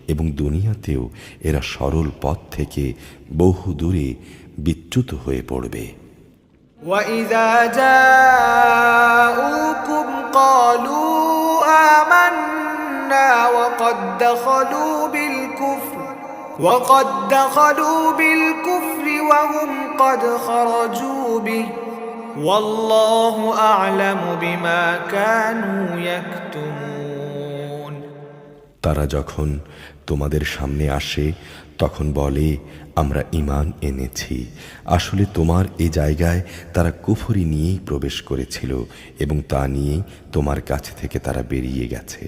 এবং দুনিয়াতেও এরা সরল পথ থেকে বহু দূরে বিচ্যুত হয়ে পড়বে। وَإِذَا جَاءُوكُمْ قَالُوا آمَنَّا وَقَدْ دَخَلُوا بِالْكُفْرِ وَهُمْ قَدْ خَرَجُوا بِهِ وَاللَّهُ أَعْلَمُ بِمَا كَانُوا يَكْتُمُونَ। তারা যখন তোমাদের সামনে আসে তখন বলে, আমরা ঈমান এনেছি। আসলে তোমার এই জায়গায় তারা কুফরি নিয়েই প্রবেশ করেছিল এবং তা নিয়েই তোমার কাছ থেকে তারা বেরিয়ে গেছে।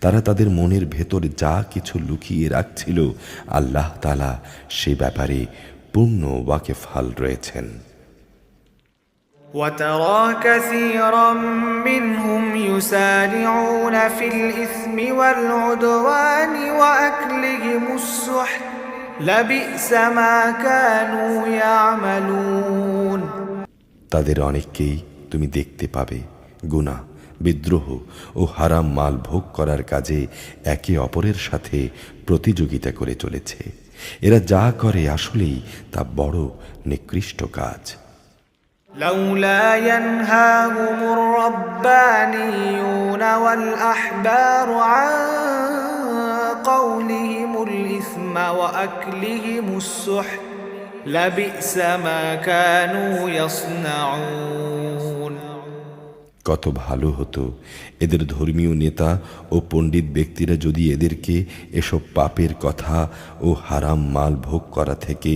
তারা তাদের মনের ভেতর যা কিছু লুকিয়ে রাখছিল, আল্লাহ তাআলা সে ব্যাপারে পূর্ণ ওয়াকিফহাল রয়েছেন। وترى كثيرا منهم يسارعون في الإثم والعدوان وأكلهم السحت لبئس ما كانوا يعملون। তাদের অনেককেই তুমি দেখতে পাবে গুনাহ, বিদ্রোহ ও হারাম মাল ভোগ করার কাজে একে অপরের সাথে প্রতিযোগিতা করে চলেছে। এরা যা করে আসলেই তা বড় নিকৃষ্ট কাজ। لولا ينهاهم الربانيون والأحبار عن قولهم الإثم وأكلهم السحت لبئس ما كانوا يصنعون। কত ভালো হতো এদের ধর্মীয় নেতা ও পণ্ডিত ব্যক্তিরা যদি এদেরকে এসব পাপের কথা ও হারাম মাল ভোগ করা থেকে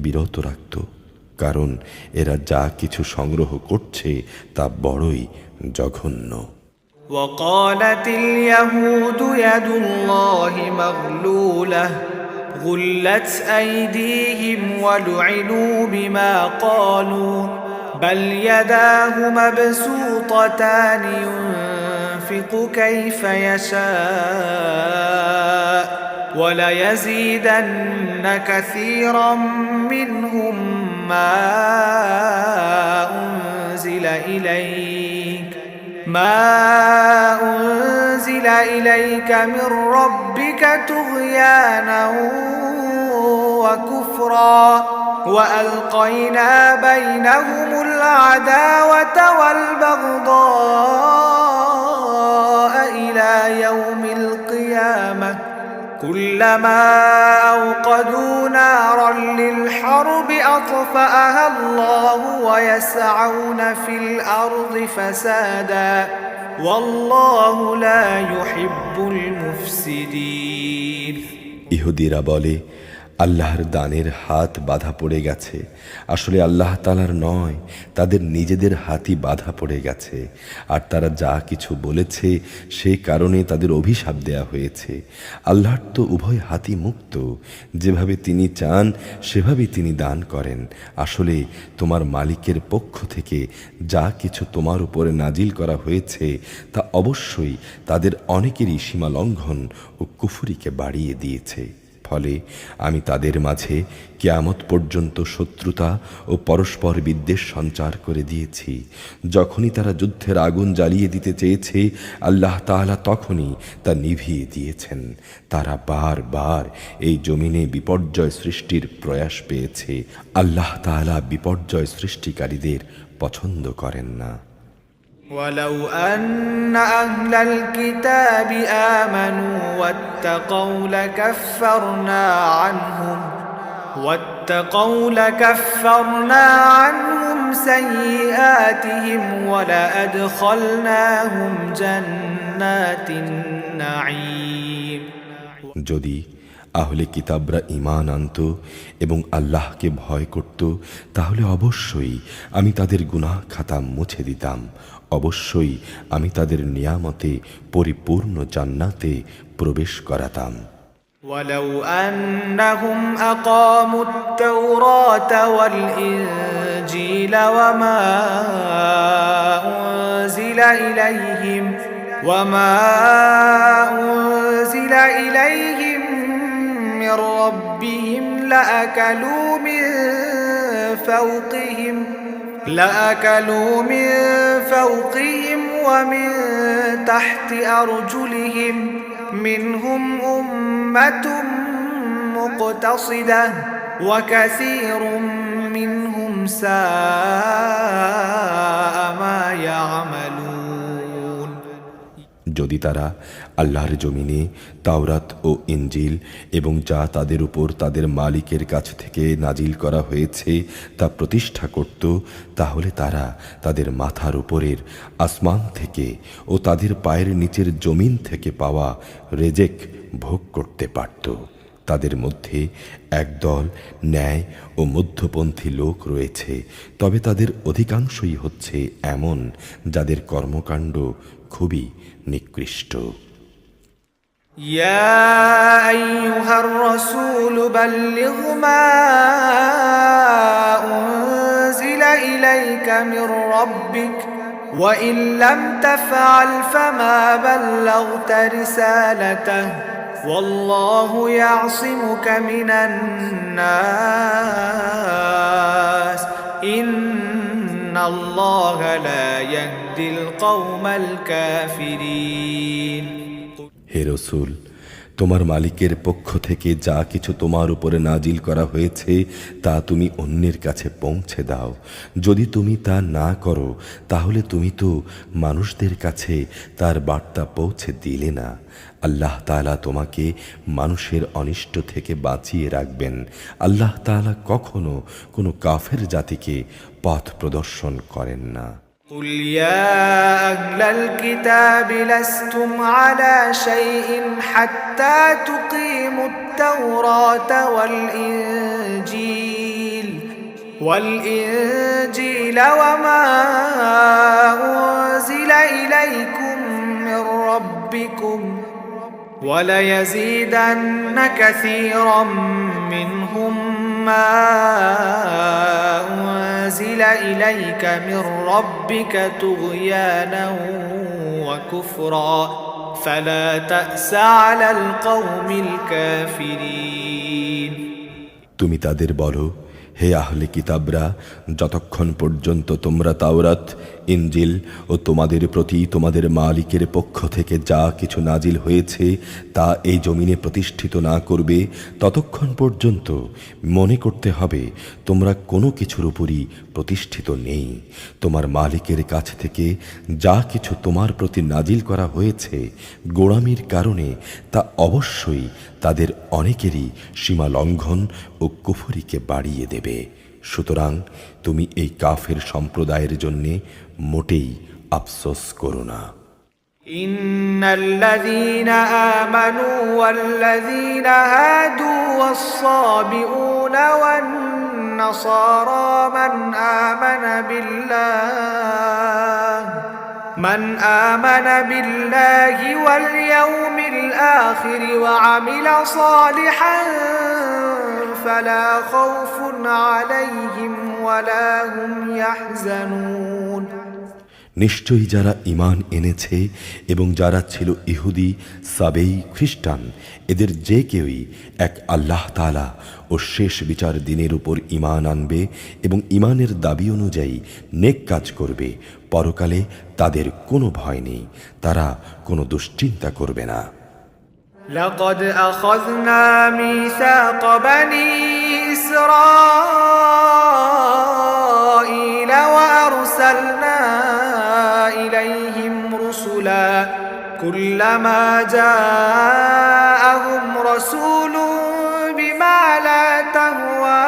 বিরত রাখত, কারণ এরা যা কিছু সংগ্রহ করছে তা বড়ই জঘন্য। وقالت اليهود يد الله مغلولة غلت أيديهم ولعنوا بما قالوا بل يداه مبسوطتان ينفق كيف يشاء وليزيدن كثيرا منهم ما أنزل إليك من ربك طغيانا وكفرا وألقينا بينهم العداوة والبغضاء إلى يوم القيامة كلما أوقدوا نارا للحرب أطفأها الله ويسعون في الأرض فسادا والله لا يحب المفسدين। ইহুদিরা বলে, আল্লাহর দানের হাত বাঁধা পড়ে গেছে। আসলে আল্লাহ তাআলার নয়, তাদের নিজেদের হাতই বাঁধা পড়ে গেছে। আর তারা যা কিছু বলেছে সে কারণে তাদের অভিশাপ দেয়া হয়েছে। আল্লাহর তো উভয় হাতই মুক্ত, যেভাবে তিনি চান সেভাবেই তিনি দান করেন। আসলে তোমার মালিকের পক্ষ থেকে যা কিছু তোমার উপরে নাজিল করা হয়েছে তা অবশ্যই তাদের অনেকেরই সীমা লঙ্ঘন ও কুফরিকে বাড়িয়ে দিয়েছে। ফলে আমি তাদের মাঝে কিয়ামত পর্যন্ত শত্রুতা ও পরস্পর বিদ্বেষ সঞ্চার করে দিয়েছি। যখনই তারা যুদ্ধের আগুন জ্বালিয়ে দিতে চেয়েছে, আল্লাহ তাআলা তখনই তা নিভিয়ে দিয়েছেন। তারা বারবার এই জমিনে বিপর্যয় সৃষ্টির প্রয়াস পেয়েছে। আল্লাহ তাআলা বিপর্যয় সৃষ্টিকারীদের পছন্দ করেন না। ولو أن أهل الكتاب آمنوا واتقوا لكفرنا عنهم سيئاتهم ولأدخلناهم جنات النعيم। যদি আহলে কিতাবরা ঈমান আনত এবং আল্লাহকে ভয় করত, তাহলে অবশ্যই আমি তাদের গুনাহ খাতা মুছে দিতাম। অবশ্যই আমি তাদের নিয়ামতে পরিপূর্ণ জান্নাতে প্রবেশ করাতাম। ولو أنهم أقاموا التوراة والإنجيل وما أنزل إليهم من ربهم لأكلوا من فوقهم ومن تحت أرجلهم منهم أمة مقتصدة وكثير منهم ساء ما يعملون। যদি তারা আল্লাহর জমিনে তাওরাত ও ইনজিল এবং যা তাদের উপর তাদের মালিকের কাছ থেকে নাজিল করা হয়েছে তা প্রতিষ্ঠা করত, তাহলে তারা তাদের মাথার উপরের আসমান থেকে ও তাদের পায়ের নিচের জমিন থেকে পাওয়া রেজেক ভোগ করতে পারত। তাদের মধ্যে একদল ন্যায় ও মধ্যপন্থী লোক রয়েছে, তবে তাদের অধিকাংশই হচ্ছে এমন যাদের কর্মকাণ্ড খুবই নিকৃষ্ট। يا أيها الرسول بلغ ما أنزل إليك من ربك وإن لم تفعل فما بلغت رسالته والله يعصمك من الناس إن الله لا يهدي القوم الكافرين। হে রসূল, তোমার মালিকের পক্ষ থেকে যা কিছু তোমার উপরে নাজিল করা হয়েছে তা তুমি অন্যের কাছে পৌঁছে দাও। যদি তুমি তা না করো তাহলে তুমি তো মানুষদের কাছে তার বার্তা পৌঁছে দিলে না। আল্লাহ তাআলা তোমাকে মানুষের অনিষ্ট থেকে বাঁচিয়ে রাখবেন। আল্লাহ তাআলা কখনো কোনো কাফের জাতিকে পথ প্রদর্শন করেন না। قل يا أهل الكتاب لستم على شيء حتى تقيموا التوراة والإنجيل وما أنزل إليكم من ربكم وليزيدن كثيرا منهم ما أنزل إليك من ربك طغيانا وكفرا فلا تأس على القوم الكافرين। তুমি তাদের বলো, হে আহলে কিতাবরা, যতক্ষণ পর্যন্ত তোমরা তাওরাত, ইনজিল ও তোমাদের প্রতি তোমাদের মালিকের পক্ষ থেকে যা কিছু নাজিল হয়েছে তা এই জমিনে প্রতিষ্ঠিত না করবে, ততক্ষণ পর্যন্ত মনে করতে হবে তোমরা কোনো কিছুর উপরই প্রতিষ্ঠিত নেই। তোমার মালিকের কাছ থেকে যা কিছু তোমার প্রতি নাজিল করা হয়েছে গোঁড়ামির কারণে তা অবশ্যই তাদের অনেকেরই সীমা লঙ্ঘন ও কুফরিকে বাড়িয়ে দেবে। সুতরাং তুমি এই কাফের সম্প্রদায়ের জন্যে মোটেই আফসোস করো না। ইন্নাল্লাযীনা আমানু ওয়াল্লাযীনা হাদু ওয়াস-সাবিউনা ওয়ান-নাসারা من آمن بالله واليوم الآخر وعمل صالحا فلا خوف عليهم ولا هم يحزنون। নিশ্চয়ই যারা ঈমান এনেছে এবং যারা ছিল ইহুদি, সাবেই, খ্রিস্টান, এদের যে কেউই এক আল্লাহ তাআলা ও শেষ বিচার দিনের উপর ঈমান আনবে এবং ঈমানের দাবি অনুযায়ী নেক কাজ করবে, পরকালে তাদের কোনো ভয় নেই, তারা কোনো দুশ্চিন্তা করবে না। لقد أخذنا ميثاق بني إسرائيل وأرسلنا إليهم رسلا كلما جاءهم رسول بما لا تهوى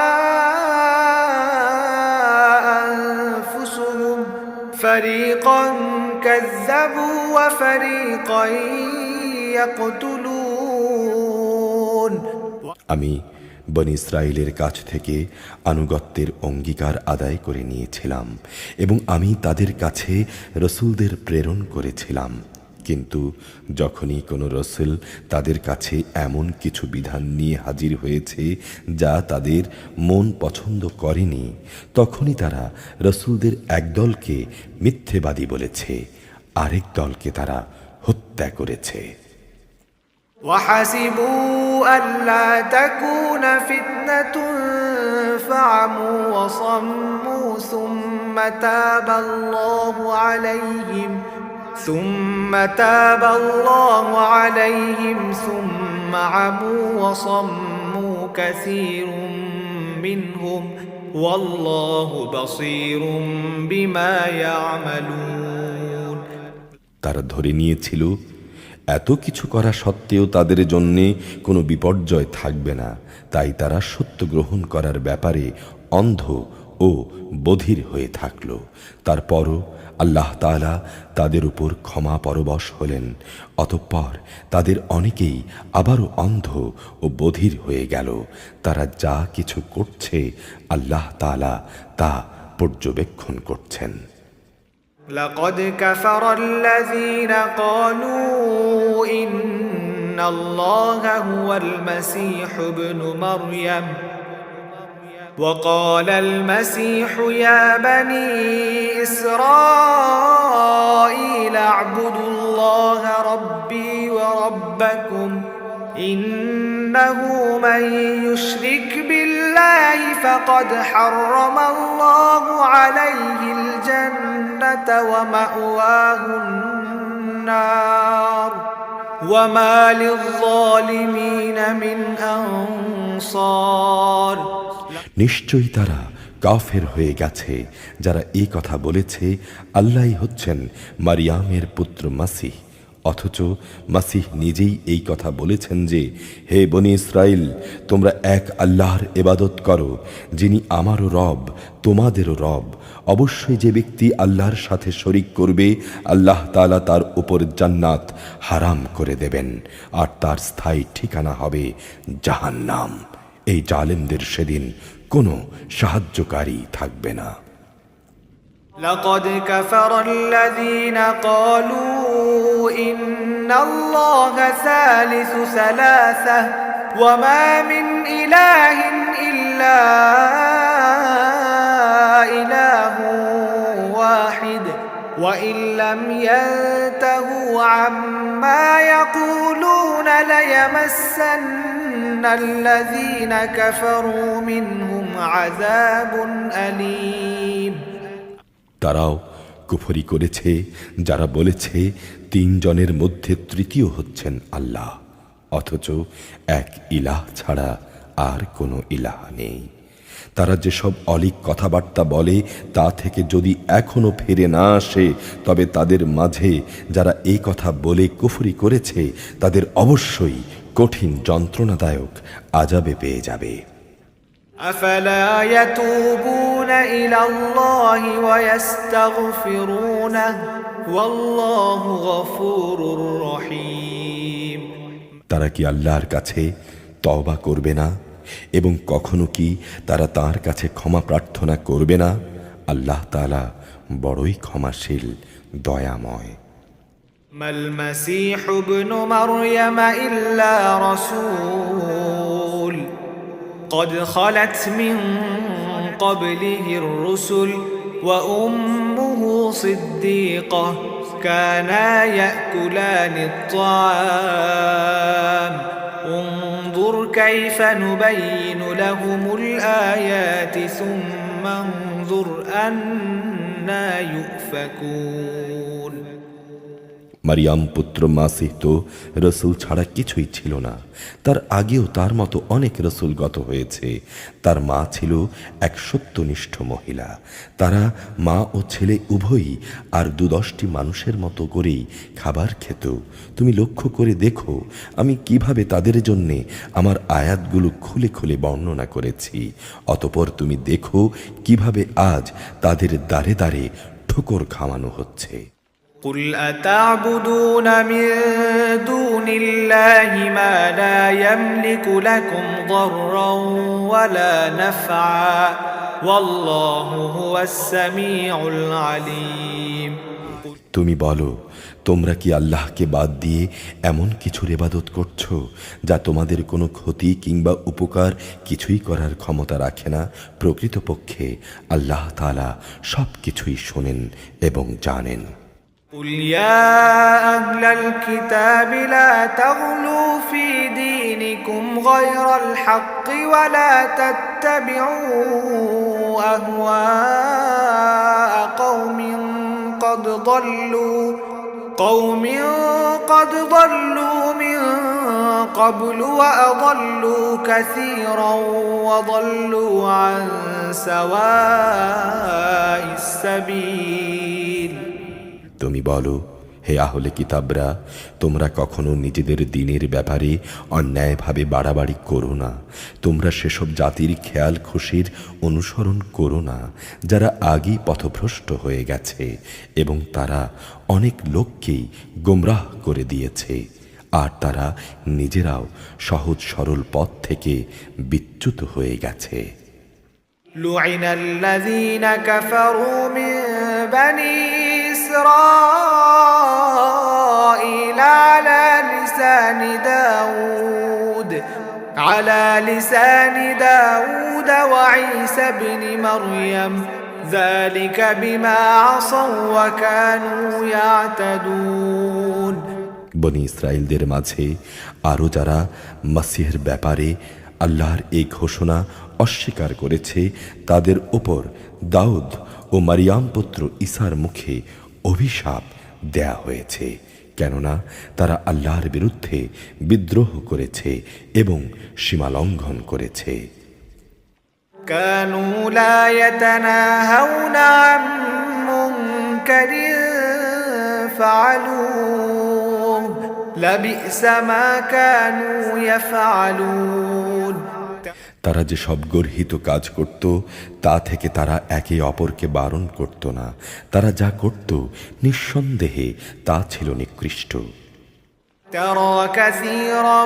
أنفسهم فريقا كذبوا وفريقا يقتلون। আমি বনী ইসরাইলের কাছ থেকে আনুগত্যের অঙ্গীকার আদায় করে নিয়েছিলাম এবং আমি তাদের কাছে রসুলদের প্রেরণ করেছিলাম, কিন্তু যখনই কোনো রসুল তাদের কাছে এমন কিছু বিধান নিয়ে হাজির হয়েছে যা তাদের মন পছন্দ করেনি, তখনই তারা রসুলদের একদলকে মিথ্যেবাদী বলেছে, আরেক দলকে তারা হত্যা করেছে। وحسبوا ألا تكون فتنة فعموا وصموا ثم تاب الله عليهم ثم عموا وصموا كثير منهم والله بصير بما يعملون। তারা ধরে নিয়েছিল এত কিছু করা সত্ত্বেও তাদের জন্যে কোনো বিপর্যয় থাকবে না, তাই তারা সত্য গ্রহণ করার ব্যাপারে অন্ধ ও ও বধির হয়ে থাকল। তারপরও আল্লাহ তাআলা তাদের উপর ক্ষমা পরবশ হলেন। অতঃপর তাদের অনেকেই আবারও অন্ধ ও বধির হয়ে গেল। তারা যা কিছু করছে আল্লাহ তাআলা তা পর্যবেক্ষণ করছেন। لقد كفر الذين قالوا إن الله هو المسيح ابن مريم وقال المسيح يا بني إسرائيل اعبدوا الله ربي وربكم إنه من يشرك بالله فقد حرم الله عليه الجنة ومأواه النار وما للظالمين من أنصار নিশ্চয়ই তারা কাফের হয়ে গেছে যারা এই কথা বলেছে আল্লাহই হচ্ছেন মারিয়ামের পুত্র মাসিহ, অথচ মাসিহ নিজেই এই কথা বলেছেন যে, হে বনী ইসরাইল, তোমরা এক আল্লাহর ইবাদত করো, যিনি আমারও রব তোমাদেরও রব। অবশ্যই যে ব্যক্তি আল্লাহর সাথে শরিক করবে আল্লাহ তাআলা তার উপর জান্নাত হারাম করে দেবেন, আর তার স্থায়ী ঠিকানা হবে জাহান্নাম। এই জালেমদের সেদিন কোনো সাহায্যকারী থাকবে না। لقد كفر الذين قالوا إن الله ثالث ثلاثة وما من إله إلا إله واحد وإن لم ينتهوا عما يقولون ليمسن الذين كفروا منهم عذاب أليم তারাও কুফরি করেছে যারা বলেছে তিনজনের মধ্যে তৃতীয় হচ্ছেন আল্লাহ, অথচ এক ইলাহ ছাড়া আর কোনো ইলাহ নেই। তারা যেসব অলীক কথাবার্তা বলে তা থেকে যদি এখনো ফিরে না আসে, তবে তাদের মাঝে যারা এই কথা বলে কুফরি করেছে তাদের অবশ্যই কঠিন যন্ত্রণাদায়ক আযাবে পেয়ে যাবে। أفلا يتوبون إلى الله ويستغفرونه والله غفور رحيم তারা কি আল্লাহর কাছে তওবা করবে না এবং কখনো কি তারা তার কাছে ক্ষমা প্রার্থনা করবে না? আল্লাহ তাআলা বড়ই ক্ষমাশীল, দয়াময়। ما المسيح ابن مريم إلا رسول قد خلت من قبله الرسل وأمه صديقة كانا يأكلان الطعام انظر كيف نبين لهم الآيات ثم انظر أنا يؤفكون মারিয়াম পুত্র মাসিহ তো রসুল ছাড়া কিছুই ছিল না। তার আগেও তার মতো অনেক রসুল গত হয়েছে। তার মা ছিল এক সত্যনিষ্ঠ মহিলা। তারা মা ও ছেলে উভয়ই আর ২-১০টি মানুষের মতো করেই খাবার খেত। তুমি লক্ষ্য করে দেখো আমি কিভাবে তাদের জন্যে আমার আয়াতগুলো খুলে খুলে বর্ণনা করেছি। অতঃপর তুমি দেখো কিভাবে আজ তাদের দ্বারে দ্বারে ঠোকর খাওয়ানো হচ্ছে। قل أتعبدون من دون الله ما لا يملك لكم ضرا ولا نفعا والله هو السميع العليم তুমি বলো, তোমরা কি আল্লাহকে বাদ দিয়ে এমন কিছুর ইবাদত করছো যা তোমাদের কোনো ক্ষতি কিংবা উপকার কিছুই করার ক্ষমতা রাখে না? প্রকৃতপক্ষে আল্লাহ তাআলা সব কিছুই শোনেন এবং জানেন। قل يا أهل الكتاب لا تغلوا في دينكم غير الحق ولا تتبعوا أهواء قوم قد ضلوا من قبل وأضلوا كثيرا وضلوا عن سواء السبيل তুমি বলো, হে আহলে কিতাবরা, তোমরা কখনো নিজেদের দ্বীনের ব্যাপারে অন্যায়ভাবে বাড়াবাড়ি করো না। তোমরা সেসব জাতির খেয়াল খুশির অনুসরণ করো না যারা আগেই পথভ্রষ্ট হয়ে গেছে এবং তারা অনেক লোককেই গোমরাহ করে দিয়েছে, আর তারা নিজেরাও সহজ সরল পথ থেকে বিচ্যুত হয়ে গেছে। لعن الذين كفروا من بني إسرائيل على لسان داود وعيسى بن مريم ذلك بما عصوا وكانوا يعتدون। বনি ইসরায়েলদের মাঝে আরও যারা মাসিহের ব্যাপারে আল্লাহর এই ঘোষণা অস্বীকার করেছে, তাদের উপর দাউদ ও মারিয়াম পুত্র ঈসার মুখে অভিশাপ দেয়া হয়েছে, কেননা তারা আল্লাহর বিরুদ্ধে বিদ্রোহ করেছে এবং সীমালঙ্ঘন করেছে। كانوا لا يتناهون عن منكر فعلوه لبئس ما كانوا يفعلون। তারা যে সব গর্হিত কাজ করত তা থেকে তারা একে অপরকে বারণ করত না। তারা যা করত নিঃসন্দেহে তা ছিল নিকৃষ্ট। ترى كثيرا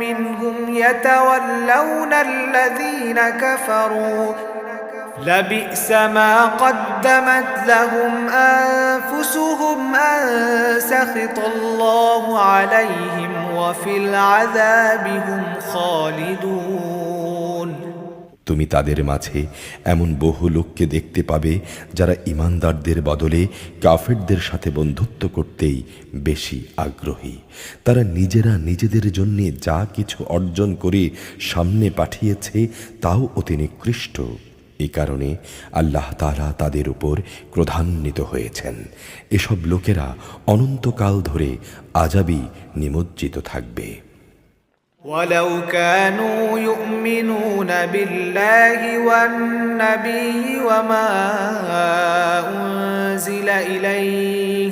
منهم يتولون الذين كفروا لبئس ما قدمت لهم أنفسهم أن سخط الله عليهم وفي العذاب هم خالدون। তুমি তাদের মাঝে এমন বহু লোককে দেখতে পাবে যারা ঈমানদারদের বদলে কাফেরদের সাথে বন্ধুত্ব করতেই বেশি আগ্রহী। তারা নিজেরা নিজেদের জন্য যা কিছু অর্জন করে সামনে পাঠিয়েছে তাও অতি নিকৃষ্ট। এ কারণে আল্লাহ তাআলা তাদের উপর ক্রোধান্বিত হয়েছেন। এসব লোকেরা অনন্তকাল ধরে আযাবি নিমজ্জিত থাকবে। ولو كانوا يؤمنون بالله والنبي وما أنزل إليه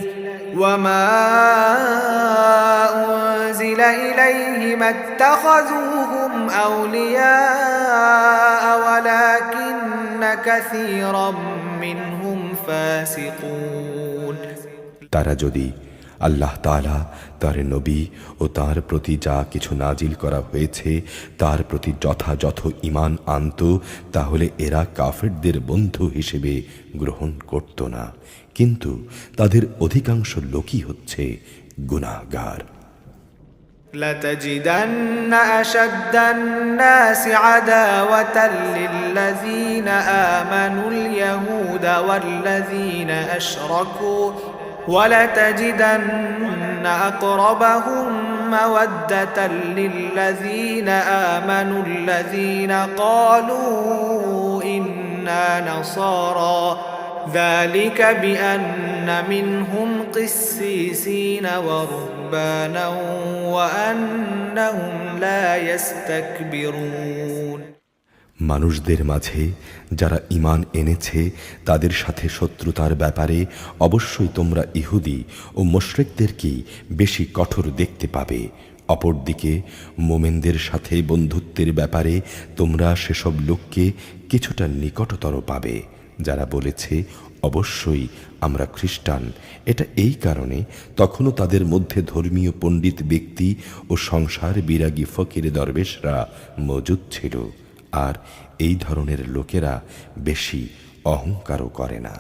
ما اتخذوهم أولياء ولكن كثيرا منهم فاسقون। তারা যদি আল্লাহ তাআলা, তার নবী ও তার প্রতি যা কিছু নাজিল করা হয়েছে তার প্রতি যথাযথ ঈমান আনত, তাহলে এরা কাফেরদের বন্ধু হিসেবে গ্রহণ করত না। কিন্তু তাদের অধিকাংশ লোকই হচ্ছে গুনাহগার। لتجدن أشد الناس عداوة للذين آمنوا اليهود والذين أشركوا ولتجدن أقربهم مودة للذين آمنوا الذين قالوا إنا نصارى ذلك بأن منهم قسيسين ورهبانا وأنهم لا يستكبرون। মানুষদের মাঝে যারা ঈমান এনেছে তাদের সাথে শত্রুতার ব্যাপারে অবশ্যই তোমরা ইহুদি ও মুশরিকদেরকেই বেশি কঠোর দেখতে পাবে। অপরদিকে মোমেনদের সাথে বন্ধুত্বের ব্যাপারে তোমরা সেসব লোককে কিছুটা নিকটতর পাবে যারা বলেছে অবশ্যই আমরা খ্রিস্টান। এটা এই কারণে তখনও তাদের মধ্যে ধর্মীয় পণ্ডিত ব্যক্তি ও সংসার বিরাগী ফকির দরবেশরা মজুদ ছিল, আর এই ধরনের লোকেরা বেশি অহংকারও করে না।